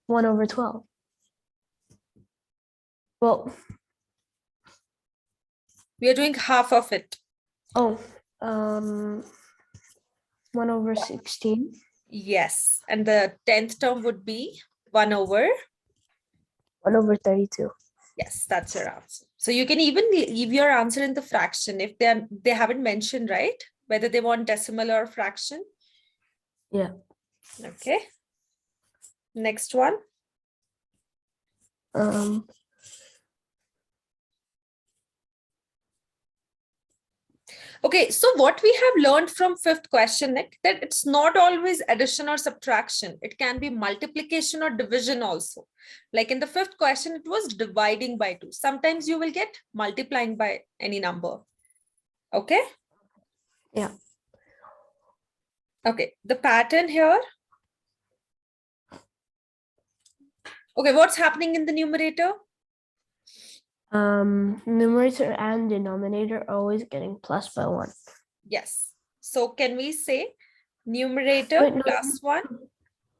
Speaker 2: 1 over 12. Well,
Speaker 1: We are doing half of it.
Speaker 2: oh, 1 over 16.
Speaker 1: Yes. And the 10th term would be 1 over.
Speaker 2: 1 over 32.
Speaker 1: Yes, that's your answer. So you can even leave your answer in the fraction if they haven't mentioned, right? Whether they want decimal or fraction.
Speaker 2: Yeah.
Speaker 1: Okay. Next one. Okay, so what we have learned from 5th question, Nick, that it's not always addition or subtraction. It can be multiplication or division also. Like in the 5th question, it was dividing by 2. Sometimes you will get multiplying by any number. Okay?
Speaker 2: Yeah.
Speaker 1: Okay, the pattern here. Okay, what's happening in the numerator?
Speaker 2: Numerator and denominator are always getting plus by 1.
Speaker 1: Yes. So can we say numerator
Speaker 2: Wait, no.
Speaker 1: plus 1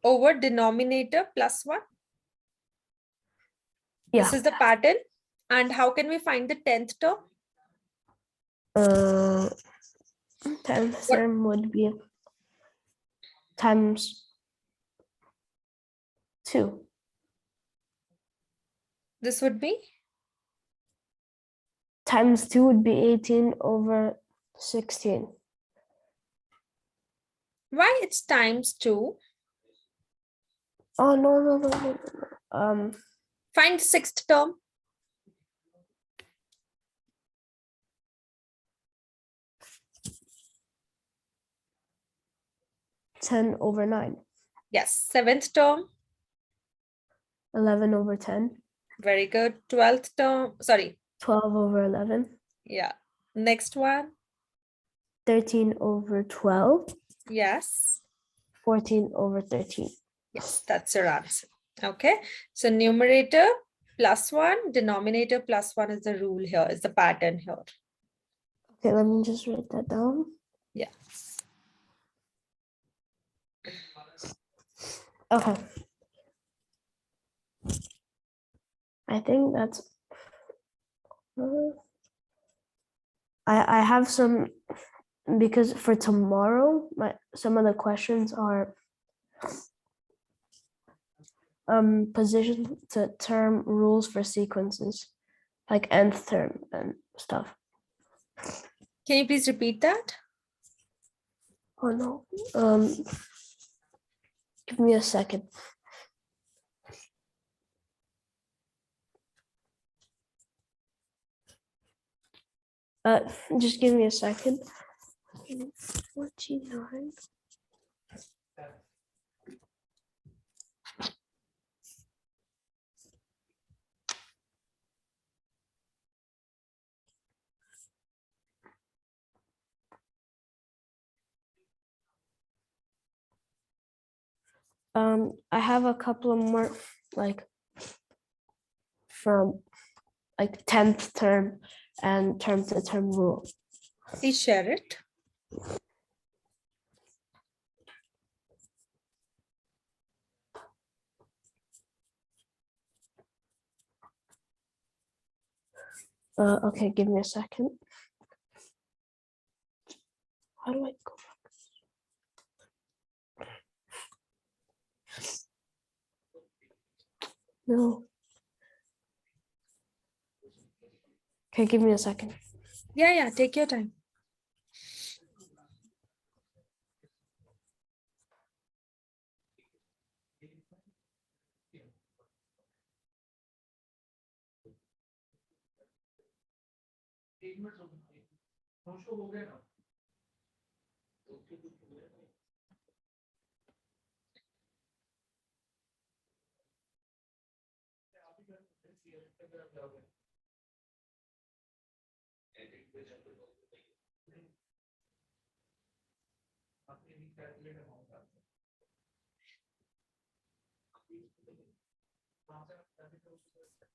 Speaker 1: over denominator plus 1?
Speaker 2: Yeah.
Speaker 1: This is the pattern. And how can we find the 10th term?
Speaker 2: 10th term would be times 2.
Speaker 1: This would be
Speaker 2: Times 2 would be 18 over 16.
Speaker 1: why it's times 2.
Speaker 2: Oh, no.
Speaker 1: Find the sixth term.
Speaker 2: Ten over 9.
Speaker 1: Yes, seventh term.
Speaker 2: 11 over 10.
Speaker 1: Very good. 12th term. Sorry.
Speaker 2: 12 over 11.
Speaker 1: Yeah. Next one.
Speaker 2: 13 over 12.
Speaker 1: Yes.
Speaker 2: 14 over 13.
Speaker 1: Yes, that's your answer. Okay. So numerator +1, denominator +1 is the rule here, is the pattern here.
Speaker 2: Okay, let me just write that down.
Speaker 1: Yeah.
Speaker 2: Okay. I think that's I have some, because for tomorrow some of the questions are position to term rules for sequences, like nth term and stuff.
Speaker 1: Can you please repeat that?
Speaker 2: Oh no. Give me a second. Just give me a second. 49. I have a couple of more, like from like 10th term and term to term rule.
Speaker 1: Please share it.
Speaker 2: Okay, give me a second. How do I go back? No. Okay, give me a second.
Speaker 1: Yeah, take your time.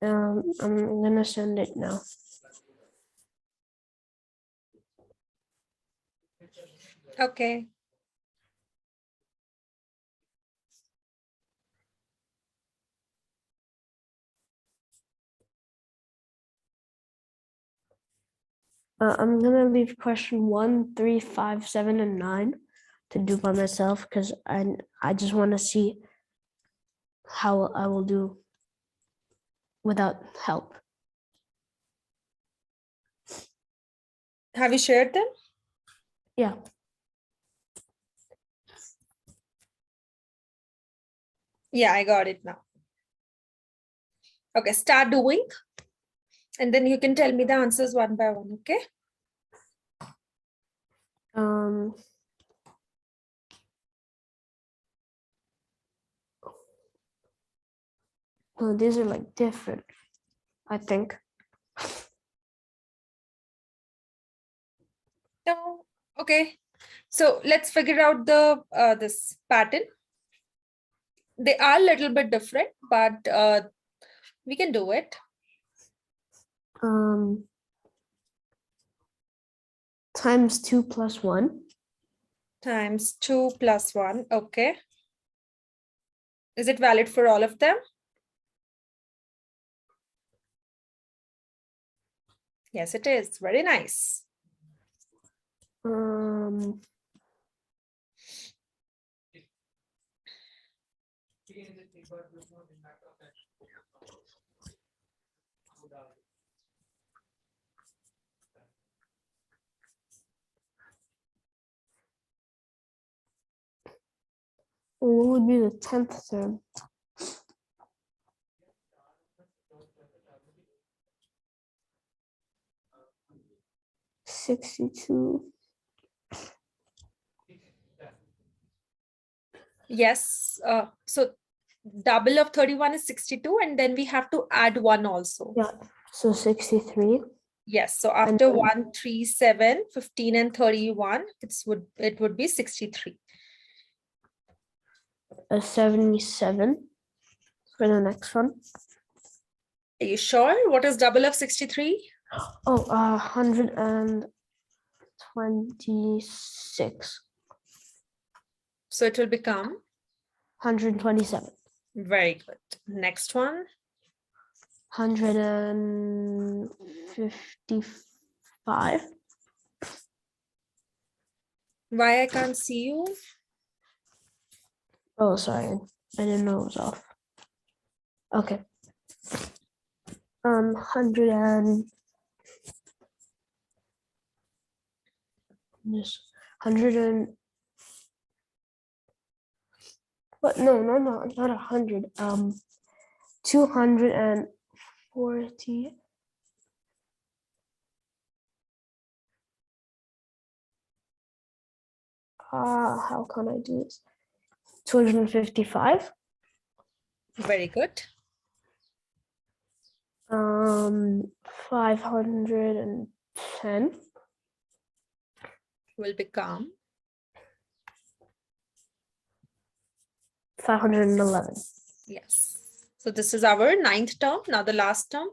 Speaker 2: I'm gonna send it now.
Speaker 1: Okay.
Speaker 2: I'm gonna leave question 1, 3, 5, 7, and 9 to do by myself, because I just want to see how I will do without help.
Speaker 1: Have you shared them?
Speaker 2: Yeah.
Speaker 1: Yeah, I got it now. Okay, start doing. And then you can tell me the answers one by one, okay?
Speaker 2: No, these are like different, I think.
Speaker 1: No. Okay. So let's figure out the this pattern. They are a little bit different, but we can do it.
Speaker 2: Times 2 plus 1.
Speaker 1: Times 2 plus 1. Okay. Is it valid for all of them? Yes, it is. Very nice.
Speaker 2: What would be the 10th term? $62.
Speaker 1: Yes. So double of 31 is 62, and then we have to add 1 also.
Speaker 2: Yeah. So 63.
Speaker 1: Yes. So
Speaker 2: And
Speaker 1: after
Speaker 2: then-
Speaker 1: 1, 3, 7, 15, and 31, it would be 63.
Speaker 2: A 77 for the next one.
Speaker 1: Are you sure? What is double of 63?
Speaker 2: Oh, 126.
Speaker 1: So it will become
Speaker 2: 127.
Speaker 1: very good. Next one.
Speaker 2: 155.
Speaker 1: Why I can't see you?
Speaker 2: Oh, sorry. I didn't know it was off. Okay. 100 and this 100 and what? No, not 100. 240. How can I do this? 255.
Speaker 1: Very good.
Speaker 2: 510.
Speaker 1: Will become
Speaker 2: 511.
Speaker 1: yes. So this is our 9th term. Now the last term.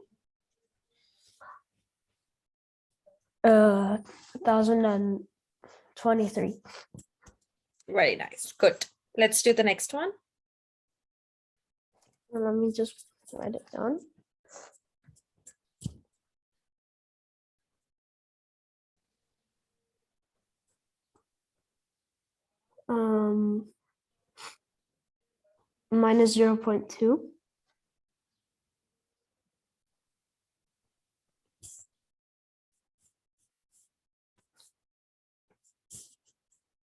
Speaker 2: 1023.
Speaker 1: Very nice. Good. Let's do the next one.
Speaker 2: Let me just write it down. Minus 0.2.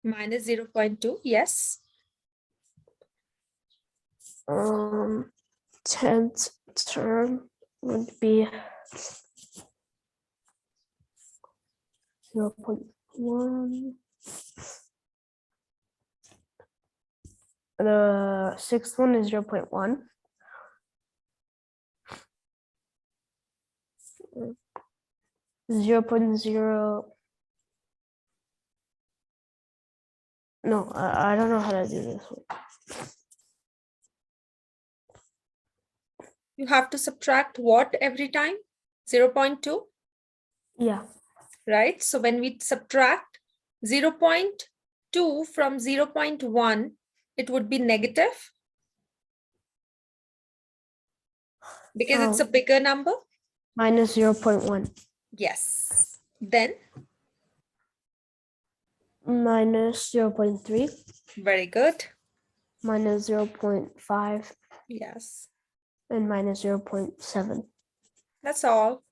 Speaker 1: Minus 0.2. Yes.
Speaker 2: 10th term would be 0.1. The 6th one is 0.1. No, I don't know how to do this one.
Speaker 1: You have to subtract what every time? 0.2.
Speaker 2: Yeah.
Speaker 1: Right? So when we subtract 0.2 from 0.1, it would be negative because it's a bigger number.
Speaker 2: Minus 0.1.
Speaker 1: Yes. Then
Speaker 2: Minus 0.3.
Speaker 1: very good.
Speaker 2: Minus 0.5.
Speaker 1: Yes.
Speaker 2: And minus 0.7.
Speaker 1: That's all.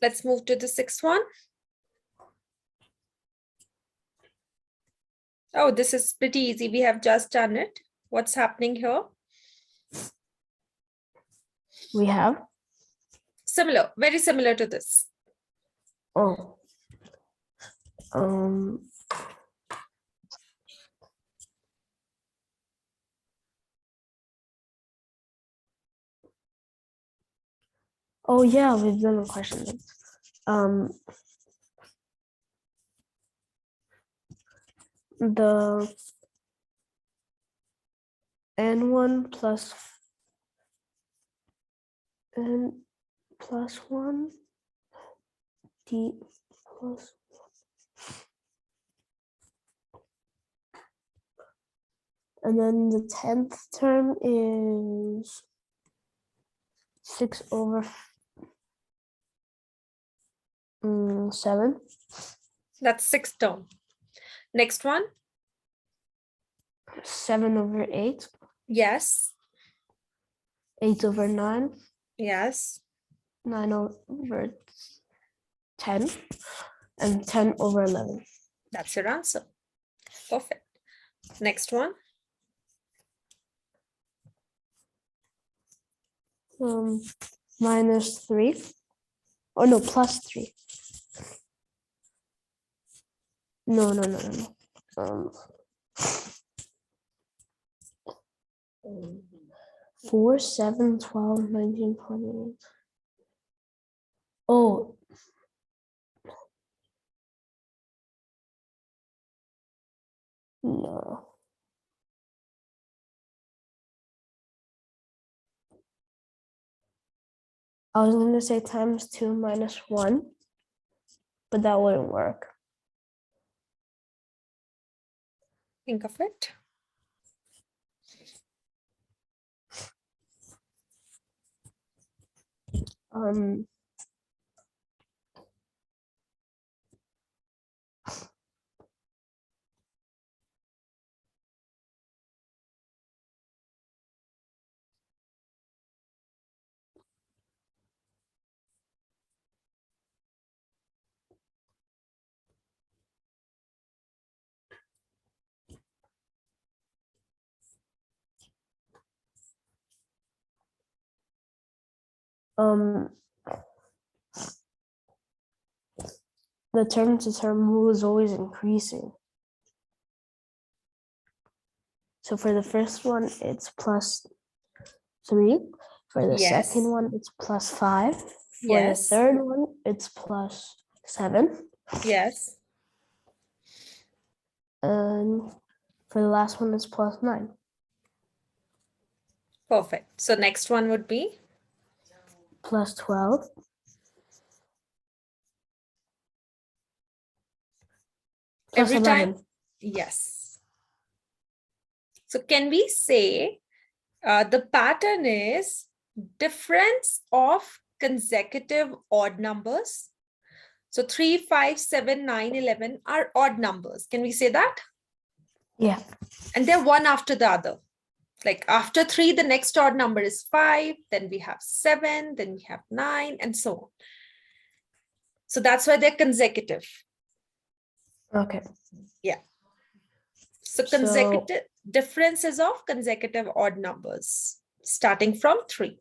Speaker 1: Let's move to the 6th one. Oh, this is pretty easy. We have just done it. What's happening here?
Speaker 2: We have.
Speaker 1: Similar, very similar to this.
Speaker 2: Oh. Oh yeah, we've done a question. The n1 plus n plus 1 d plus 1. And then the 10th term is 6 over 7.
Speaker 1: That's 6th term. Next one.
Speaker 2: 7/8,
Speaker 1: Yes.
Speaker 2: 8/9,
Speaker 1: Yes.
Speaker 2: 9/10, and 10/11.
Speaker 1: That's your answer. Perfect. Next one.
Speaker 2: -3. Oh no, +3. No. 4, 7, 12, 19, 28. Oh, no. I was going to say ×2 - 1, but that wouldn't work.
Speaker 1: Think of it.
Speaker 2: The term rule is always increasing. So for the first one, it's +3. For the
Speaker 1: Yes.
Speaker 2: second one, it's +5. For the
Speaker 1: Yes.
Speaker 2: third one, it's +7.
Speaker 1: Yes.
Speaker 2: And for the last one, it's +9.
Speaker 1: Perfect. So next one would be
Speaker 2: +12.
Speaker 1: every
Speaker 2: +11.
Speaker 1: time. Yes. So can we say the pattern is difference of consecutive odd numbers? So 3, 5, 7, 9, 11 are odd numbers. Can we say that?
Speaker 2: Yeah.
Speaker 1: And they're one after the other. Like after 3, the next odd number is 5, then we have 7, then we have 9, and so on. So that's why they're consecutive.
Speaker 2: Okay.
Speaker 1: Yeah. So consecutive differences of consecutive odd numbers starting from 3.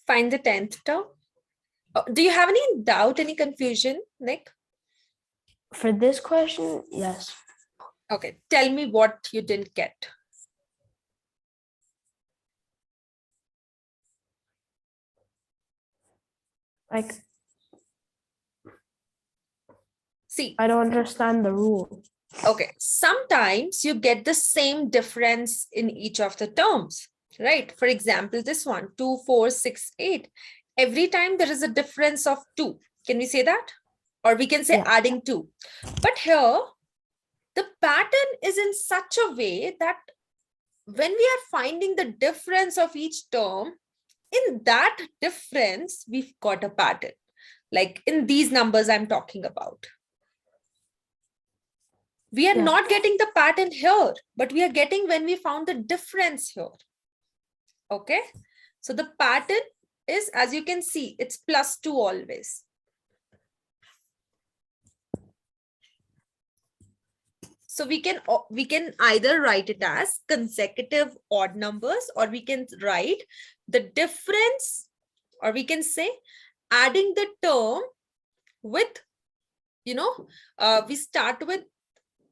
Speaker 1: Find the 10th term. Do you have any doubt, any confusion, Nick?
Speaker 2: For this question, yes.
Speaker 1: Okay, tell me what you didn't get.
Speaker 2: Like,
Speaker 1: See,
Speaker 2: I don't understand the rule.
Speaker 1: okay, sometimes you get the same difference in each of the terms, right? For example, this one, 2, 4, 6, 8. Every time there is a difference of 2. Can we say that? Or we can say
Speaker 2: Yeah.
Speaker 1: adding 2. But here, the pattern is in such a way that when we are finding the difference of each term, in that difference, we've got a pattern. Like in these numbers I'm talking about. We are not getting the pattern here, but we are getting when we found the difference here. Okay. So the pattern is, as you can see, it's +2 always. So we can either write it as consecutive odd numbers, or we can write the difference, or we can say adding the term with, we start with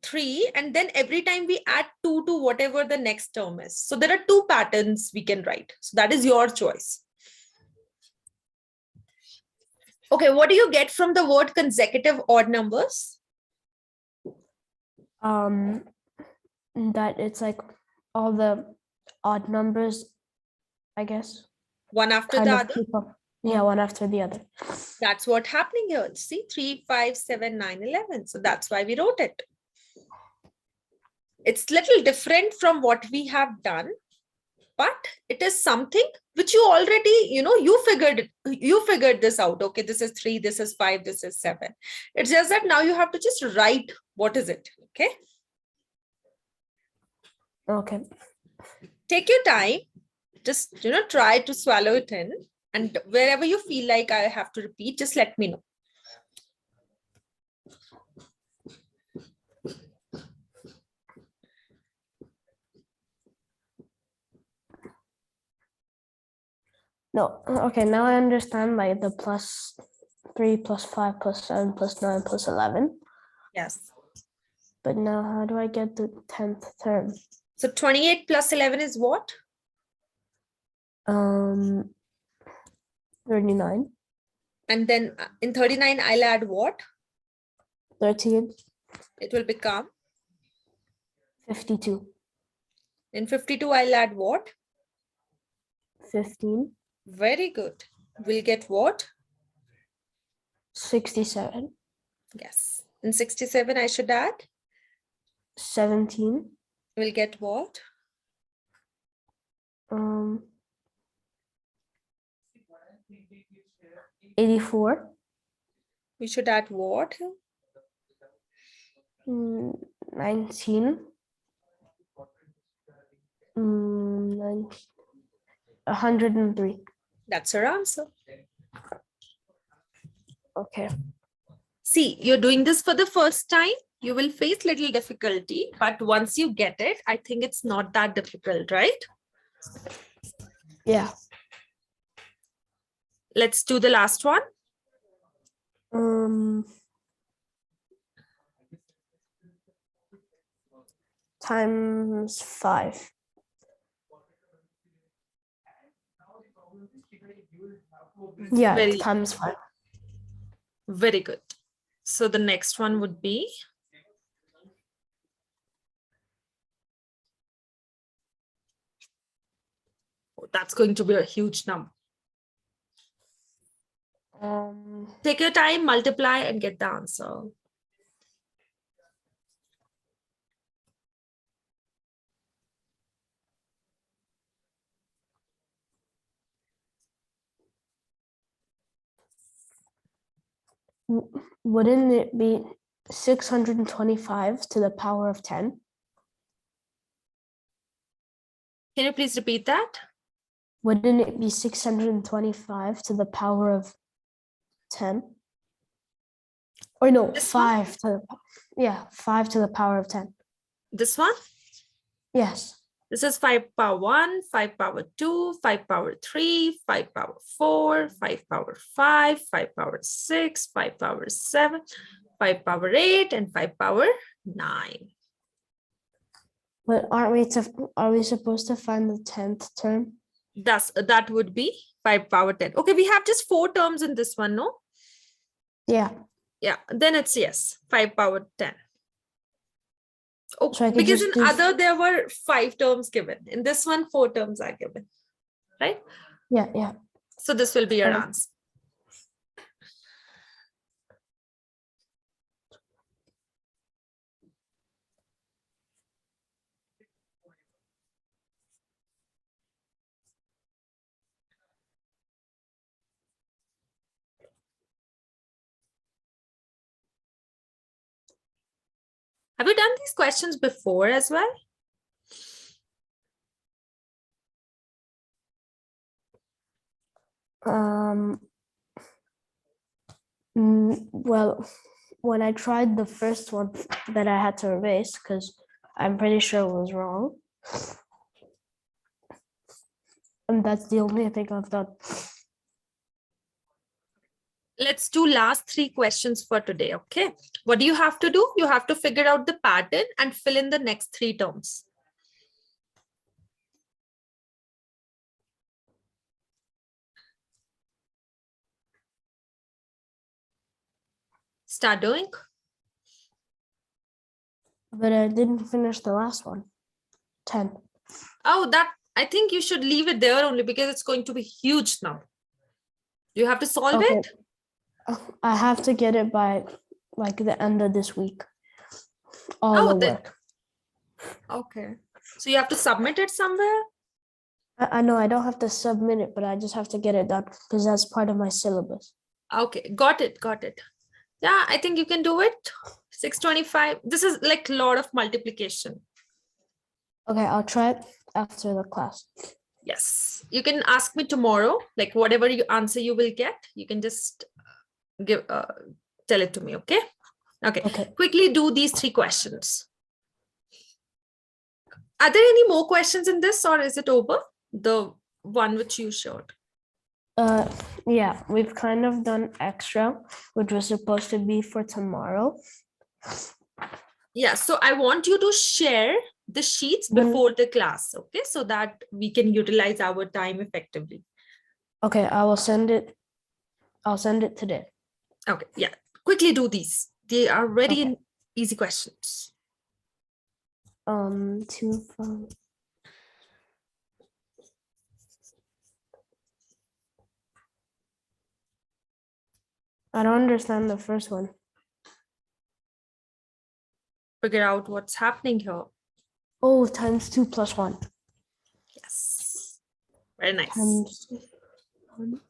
Speaker 1: 3 and then every time we add 2 to whatever the next term is. So there are 2 patterns we can write. So that is your choice. Okay, what do you get from the word consecutive odd numbers?
Speaker 2: That it's like all the odd numbers, I guess,
Speaker 1: One after the
Speaker 2: kind of
Speaker 1: other?
Speaker 2: keep up. Yeah, one after the other.
Speaker 1: That's what happening here. See, 3, 5, 7, 9, 11. So that's why we wrote it. It's little different from what we have done, but it is something which you already, you figured this out. Okay, this is 3, this is 5, this is 7. It's just that now you have to just write what is it. Okay.
Speaker 2: Okay.
Speaker 1: Take your time. Just, try to swallow it in. And wherever you feel like I have to repeat, just let me know.
Speaker 2: No, okay, now I understand like the +3 +5 +7 +9 +11.
Speaker 1: Yes.
Speaker 2: But now how do I get the 10th term?
Speaker 1: So 28 plus 11 is what?
Speaker 2: 39.
Speaker 1: And then in 39, I'll add what?
Speaker 2: 13.
Speaker 1: It will become.
Speaker 2: 52.
Speaker 1: In 52, I'll add what?
Speaker 2: 15.
Speaker 1: Very good. We'll get what?
Speaker 2: 67.
Speaker 1: Yes. In 67, I should add.
Speaker 2: 17.
Speaker 1: We'll get what?
Speaker 2: 84.
Speaker 1: We should add what?
Speaker 2: 19. 103.
Speaker 1: That's our answer.
Speaker 2: Okay.
Speaker 1: See, you're doing this for the first time. You will face little difficulty, but once you get it, I think it's not that difficult, right?
Speaker 2: Yeah.
Speaker 1: Let's do the last one.
Speaker 2: Times 5. Yeah, times 5.
Speaker 1: Very good. So the next one would be. Oh, that's going to be a huge number. Take your time, multiply, and get the answer.
Speaker 2: Wouldn't it be 625 to the power of 10?
Speaker 1: Can you please repeat that?
Speaker 2: Wouldn't it be 625 to the power of 10? Or no,
Speaker 1: This
Speaker 2: 5 to the 5 to the power of 10.
Speaker 1: This one?
Speaker 2: Yes.
Speaker 1: This is 5 power 1, 5 power 2, 5 power 3, 5 power 4, 5 power 5, 5 power 6, 5 power 7, 5 power 8, and 5 power 9.
Speaker 2: But are we supposed to find the 10th term?
Speaker 1: That would be 5 power 10. Okay, we have just 4 terms in this one, no?
Speaker 2: Yeah.
Speaker 1: Yeah, then it's yes, 5 power 10. Oh,
Speaker 2: So I could
Speaker 1: because
Speaker 2: just
Speaker 1: in other there were 5 terms given. In this one, 4 terms are given, right?
Speaker 2: Yeah.
Speaker 1: So this will be your answer. Have you done these questions before as well?
Speaker 2: Well, when I tried the first one that I had to erase because I'm pretty sure it was wrong. And that's the only thing I've done.
Speaker 1: Let's do last 3 questions for today, okay? What do you have to do? You have to figure out the pattern and fill in the next 3 terms. start doing.
Speaker 2: But I didn't finish the last one. 10.
Speaker 1: Oh, that I think you should leave it there only because it's going to be huge now. You have to solve
Speaker 2: Okay.
Speaker 1: it.
Speaker 2: I have to get it by like the end of this week. All
Speaker 1: Oh,
Speaker 2: the
Speaker 1: then
Speaker 2: work.
Speaker 1: okay. So you have to submit it somewhere.
Speaker 2: I know I don't have to submit it, but I just have to get it done because that's part of my syllabus.
Speaker 1: Okay, got it, got it. Yeah, I think you can do it. 625. This is like a lot of multiplication.
Speaker 2: Okay, I'll try it after the class.
Speaker 1: Yes, you can ask me tomorrow, like whatever you answer you will get, you can just tell it to me, okay? Okay,
Speaker 2: Okay.
Speaker 1: quickly do these 3 questions. Are there any more questions in this or is it over? The one which you showed.
Speaker 2: Yeah, we've kind of done extra, which was supposed to be for tomorrow.
Speaker 1: Yeah, so I want you to share the sheets
Speaker 2: When-
Speaker 1: before the class, okay? So that we can utilize our time effectively.
Speaker 2: Okay, I will send it. I'll send it today.
Speaker 1: Okay, yeah, quickly do these. They are very
Speaker 2: Okay.
Speaker 1: easy questions.
Speaker 2: 2, 5. I don't understand the first one.
Speaker 1: Figure out what's happening here.
Speaker 2: Oh, times 2 plus 1.
Speaker 1: Yes, very nice.
Speaker 2: Times 1.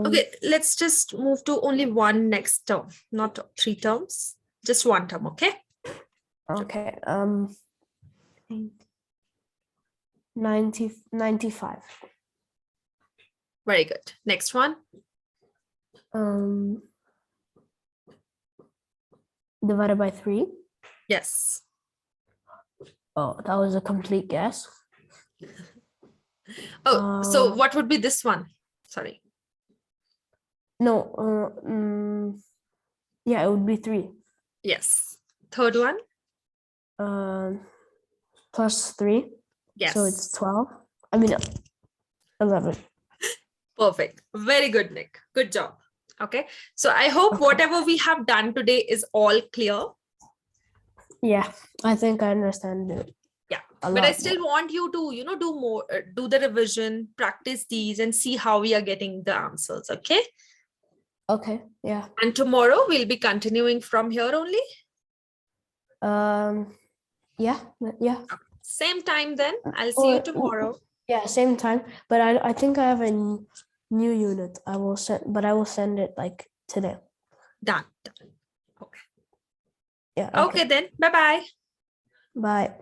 Speaker 1: Okay, let's just move to only one next term, not 3 terms, just one term, okay?
Speaker 2: Okay. 95.
Speaker 1: Very good. Next one.
Speaker 2: Divided by 3.
Speaker 1: Yes.
Speaker 2: Oh, that was a complete guess.
Speaker 1: Oh, so what would be this one? Sorry.
Speaker 2: No, yeah, it would be 3.
Speaker 1: Yes. Third one.
Speaker 2: Plus 3.
Speaker 1: Yes.
Speaker 2: So it's 12. I mean, 11.
Speaker 1: Perfect. Very good, Nick. Good job. Okay. So I hope
Speaker 2: Okay.
Speaker 1: whatever we have done today is all clear.
Speaker 2: Yeah, I think I understand it.
Speaker 1: Yeah.
Speaker 2: A
Speaker 1: But I
Speaker 2: lot
Speaker 1: still
Speaker 2: more.
Speaker 1: want you to, do more, do the revision, practice these and see how we are getting the answers. Okay.
Speaker 2: Okay, yeah.
Speaker 1: And tomorrow we'll be continuing from here only.
Speaker 2: Yeah.
Speaker 1: Same time then. I'll see you tomorrow.
Speaker 2: Yeah, same time. But I think I have a new unit. I will send it like today.
Speaker 1: Done.
Speaker 2: Yeah.
Speaker 1: Okay then. Bye-bye.
Speaker 2: Bye.